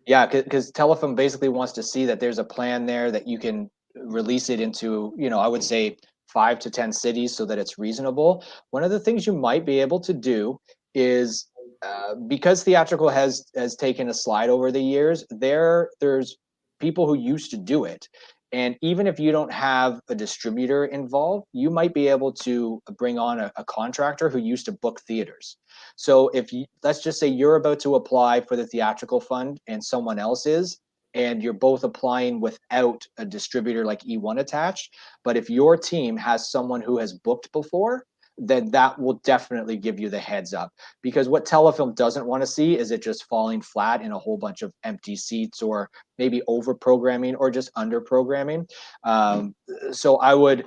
yeah, because telefilm basically wants to see that there's a plan there that you can release it into, I would say 5 to 10 cities so that it's reasonable. One of the things you might be able to do is because theatrical has taken a slide over the years, there's people who used to do it. And even if you don't have a distributor involved, you might be able to bring on a contractor who used to book theaters. So if you, let's just say you're about to apply for the theatrical fund and someone else is, and you're both applying without a distributor like E1 attached, but if your team has someone who has booked before, then that will definitely give you the heads up. Because what telefilm doesn't want to see is it just falling flat in a whole bunch of empty seats, or maybe over programming or just under programming. So I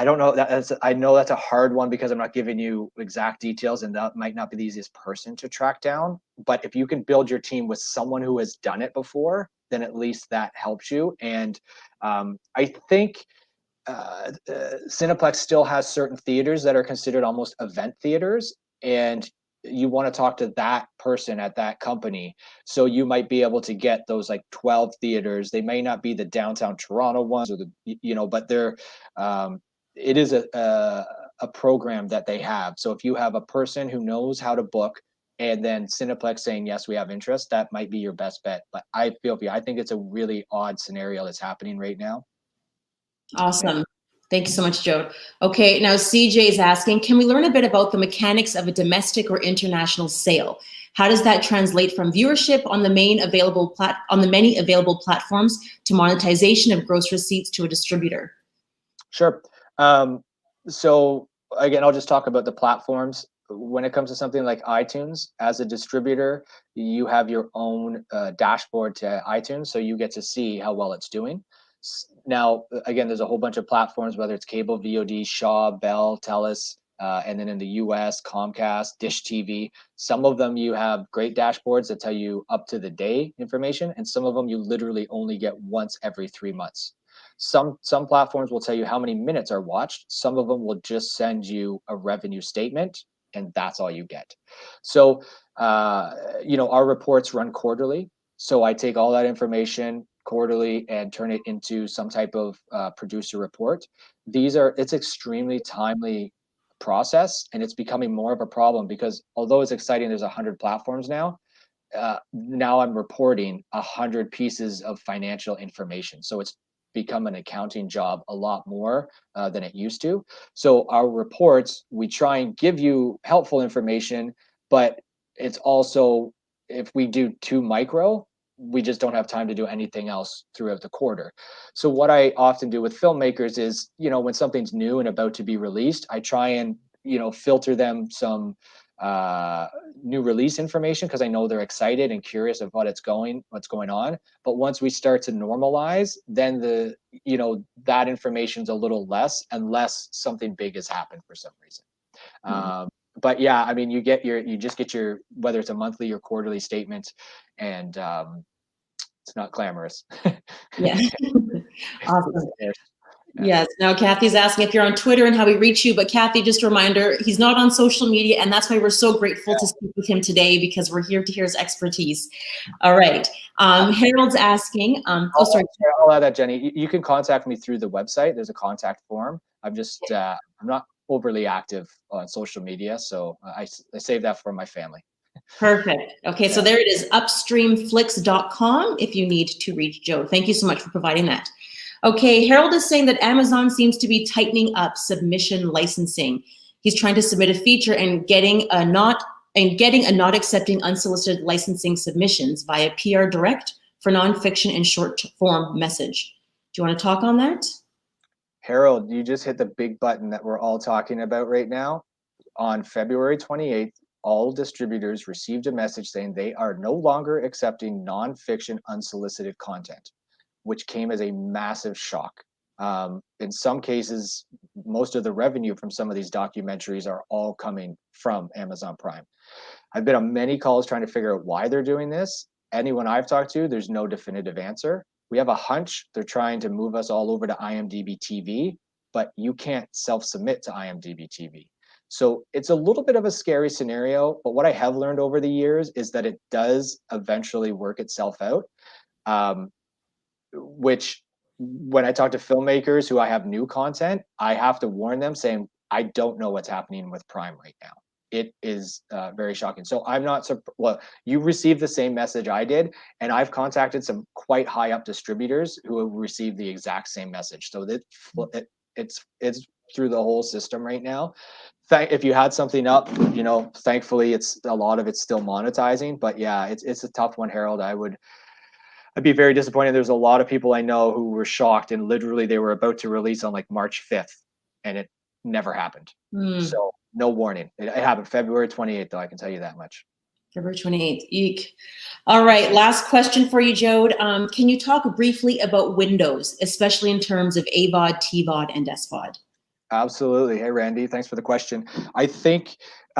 don't know, I know that's a hard one because I'm not giving you exact details, and that might not be the easiest person to track down. But if you can build your team with someone who has done it before, then at least that helps you. And I think Cineplex still has certain theaters that are considered almost event theaters, and you want to talk to that person at that company. So you might be able to get those like 12 theaters. They may not be the downtown Toronto ones, or but they're it is a program that they have. So if you have a person who knows how to book, and then Cineplex saying yes, we have interest, that might be your best bet. But I think it's a really odd scenario that's happening right now. Awesome. Thank you so much, Jhod. Okay, now CJ is asking, can we learn a bit about the mechanics of a domestic or international sale? How does that translate from viewership on the many available platforms to monetization of gross receipts to a distributor? Sure. So again, I'll just talk about the platforms. When it comes to something like iTunes, as a distributor, you have your own dashboard to iTunes, so you get to see how well it's doing. Now, again, there's a whole bunch of platforms, whether it's cable, VOD, Shaw, Bell, Telus, and then in the US, Comcast, Dish TV. Some of them you have great dashboards that tell you up to the day information, and some of them you literally only get once every 3 months. Some platforms will tell you how many minutes are watched. Some of them will just send you a revenue statement, and that's all you get. So, our reports run quarterly. So I take all that information quarterly and turn it into some type of producer report. It's extremely timely process, and it's becoming more of a problem because although it's exciting, there's 100 platforms now. Now I'm reporting 100 pieces of financial information. So it's become an accounting job a lot more than it used to. So our reports, we try and give you helpful information, but it's also, if we do too micro, we just don't have time to do anything else throughout the quarter. So what I often do with filmmakers is, when something's new and about to be released, I try and, filter them some new release information because I know they're excited and curious of what's going on. But once we start to normalize, then that information's a little less, unless something big has happened for some reason. But yeah, I mean, you just get your, whether it's a monthly or quarterly statement, and it's not glamorous. Yeah. Awesome. Yes. Now, Kathy's asking if you're on Twitter and how we reach you. But Kathy, just a reminder, he's not on social media, and that's why we're so grateful to speak with him today, because we're here to hear his expertise. All right. Harold's asking. Sorry. I'll add that, Jenny. You can contact me through the website. There's a contact form. I'm not overly active on social media, so I save that for my family. Perfect. Okay, so there it is, upstreamflix.com if you need to reach Jhod. Thank you so much for providing that. Okay, Harold is saying that Amazon seems to be tightening up submission licensing. He's trying to submit a feature and getting a not accepting unsolicited licensing submissions via PR Direct for nonfiction and short form message. Do you want to talk on that? Harold, you just hit the big button that we're all talking about right now. On February 28th, all distributors received a message saying they are no longer accepting nonfiction unsolicited content, which came as a massive shock. In some cases, most of the revenue from some of these documentaries are all coming from Amazon Prime. I've been on many calls trying to figure out why they're doing this. Anyone I've talked to, there's no definitive answer. We have a hunch they're trying to move us all over to IMDb TV, but you can't self-submit to IMDb TV. So it's a little bit of a scary scenario, but what I have learned over the years is that it does eventually work itself out, which when I talk to filmmakers who I have new content, I have to warn them saying, I don't know what's happening with Prime right now. It is very shocking. So I'm not, well, you received the same message I did, and I've contacted some quite high up distributors who have received the exact same message. So it's through the whole system right now. If you had something up, you know, thankfully it's a lot of it's still monetizing, but yeah, it's a tough one, Harold. I'd be very disappointed. There's a lot of people I know who were shocked, and literally they were about to release on like March 5th and it never happened. So no warning. It happened February 28th, though, I can tell you that much. February 28th. Eek. All right, last question for you, Jhod. Can you talk briefly about windows, especially in terms of AVOD, TVOD, and SVOD? Absolutely. Hey, Randy, thanks for the question. I think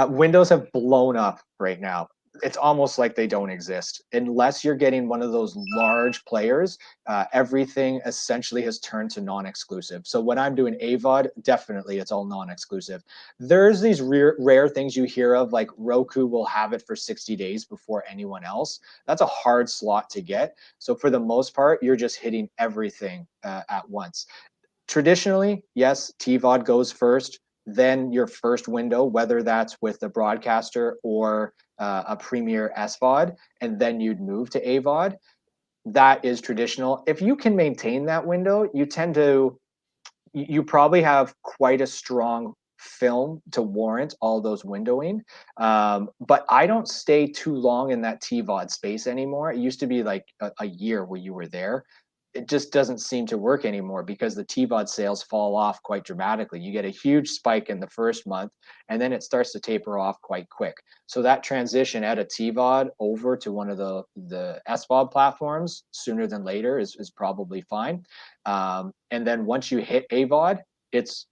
windows have blown up right now. It's almost like they don't exist. Unless you're getting one of those large players, everything essentially has turned to non-exclusive. So when I'm doing AVOD, definitely it's all non-exclusive. There's these rare things you hear of, like Roku will have it for 60 days before anyone else. That's a hard slot to get. So for the most part, you're just hitting everything at once. Traditionally, yes, TVOD goes first, then your first window, whether that's with the broadcaster or a premier SVOD, and then you'd move to AVOD. That is traditional. If you can maintain that window, you probably have quite a strong film to warrant all those windowing. But I don't stay too long in that TVOD space anymore. It used to be like a year where you were there. It just doesn't seem to work anymore because the TVOD sales fall off quite dramatically. You get a huge spike in the first month, and then it starts to taper off quite quick. So that transition out of TVOD over to one of the SVOD platforms sooner than later is probably fine. And then once you hit AVOD, it's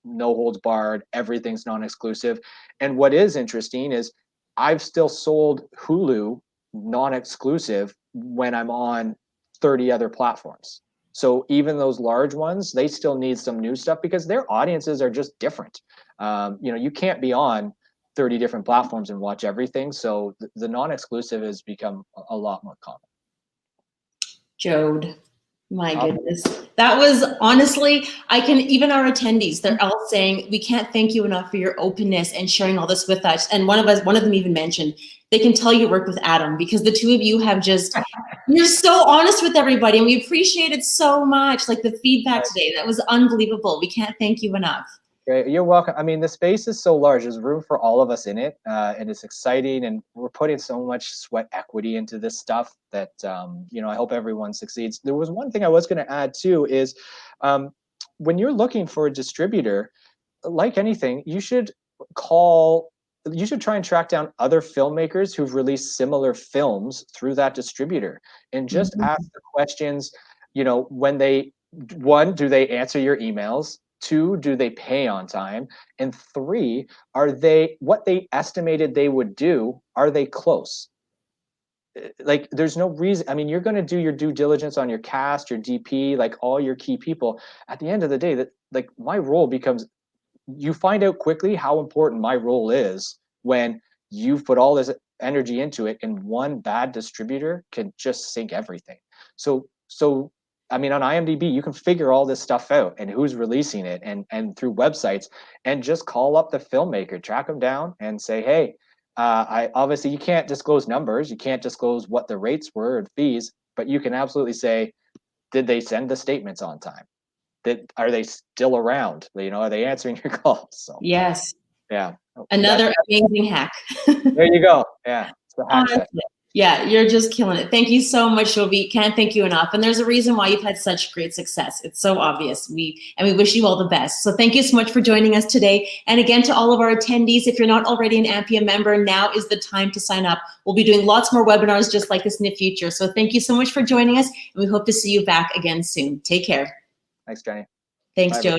no holds barred. Everything's non-exclusive. And what is interesting is I've still sold Hulu non-exclusive when I'm on 30 other platforms. So even those large ones, they still need some new stuff because their audiences are just different. You can't be on 30 different platforms and watch everything. So the non-exclusive has become a lot more common. Jhod, my goodness. That was honestly, even our attendees, they're all saying, we can't thank you enough for your openness and sharing all this with us. And one of them even mentioned, they can tell you work with Adam because the two of you you're so honest with everybody, and we appreciate it so much. Like the feedback today, that was unbelievable. We can't thank you enough. Great. You're welcome. I mean, the space is so large. There's room for all of us in it, and it's exciting. And we're putting so much sweat equity into this stuff that I hope everyone succeeds. There was one thing I was going to add too is when you're looking for a distributor, like anything, you should try and track down other filmmakers who've released similar films through that distributor and just ask the questions, when one, do they answer your emails? 2, do they pay on time? And 3, what they estimated they would do, are they close? Like, there's no reason. I mean, you're going to do your due diligence on your cast, your DP, like all your key people. At the end of the day, that like my role becomes, you find out quickly how important my role is when you've put all this energy into it, and one bad distributor can just sink everything. So I mean, on IMDb, you can figure all this stuff out and who's releasing it and through websites, and just call up the filmmaker, track them down and say, hey, obviously you can't disclose numbers. You can't disclose what the rates were and fees, but you can absolutely say, did they send the statements on time? Are they still around? Are they answering your calls? So yes. Yeah. Another amazing hack. There you go. Yeah. It's the hack set. Yeah, you're just killing it. Thank you so much, Jhod. Can't thank you enough. And there's a reason why you've had such great success. It's so obvious. We wish you all the best. So thank you so much for joining us today. And again, to all of our attendees, if you're not already an AMPIA member, now is the time to sign up. We'll be doing lots more webinars just like this in the future. So thank you so much for joining us, and we hope to see you back again soon. Take care. Thanks, Jenny. Thanks, Bye, Jhod.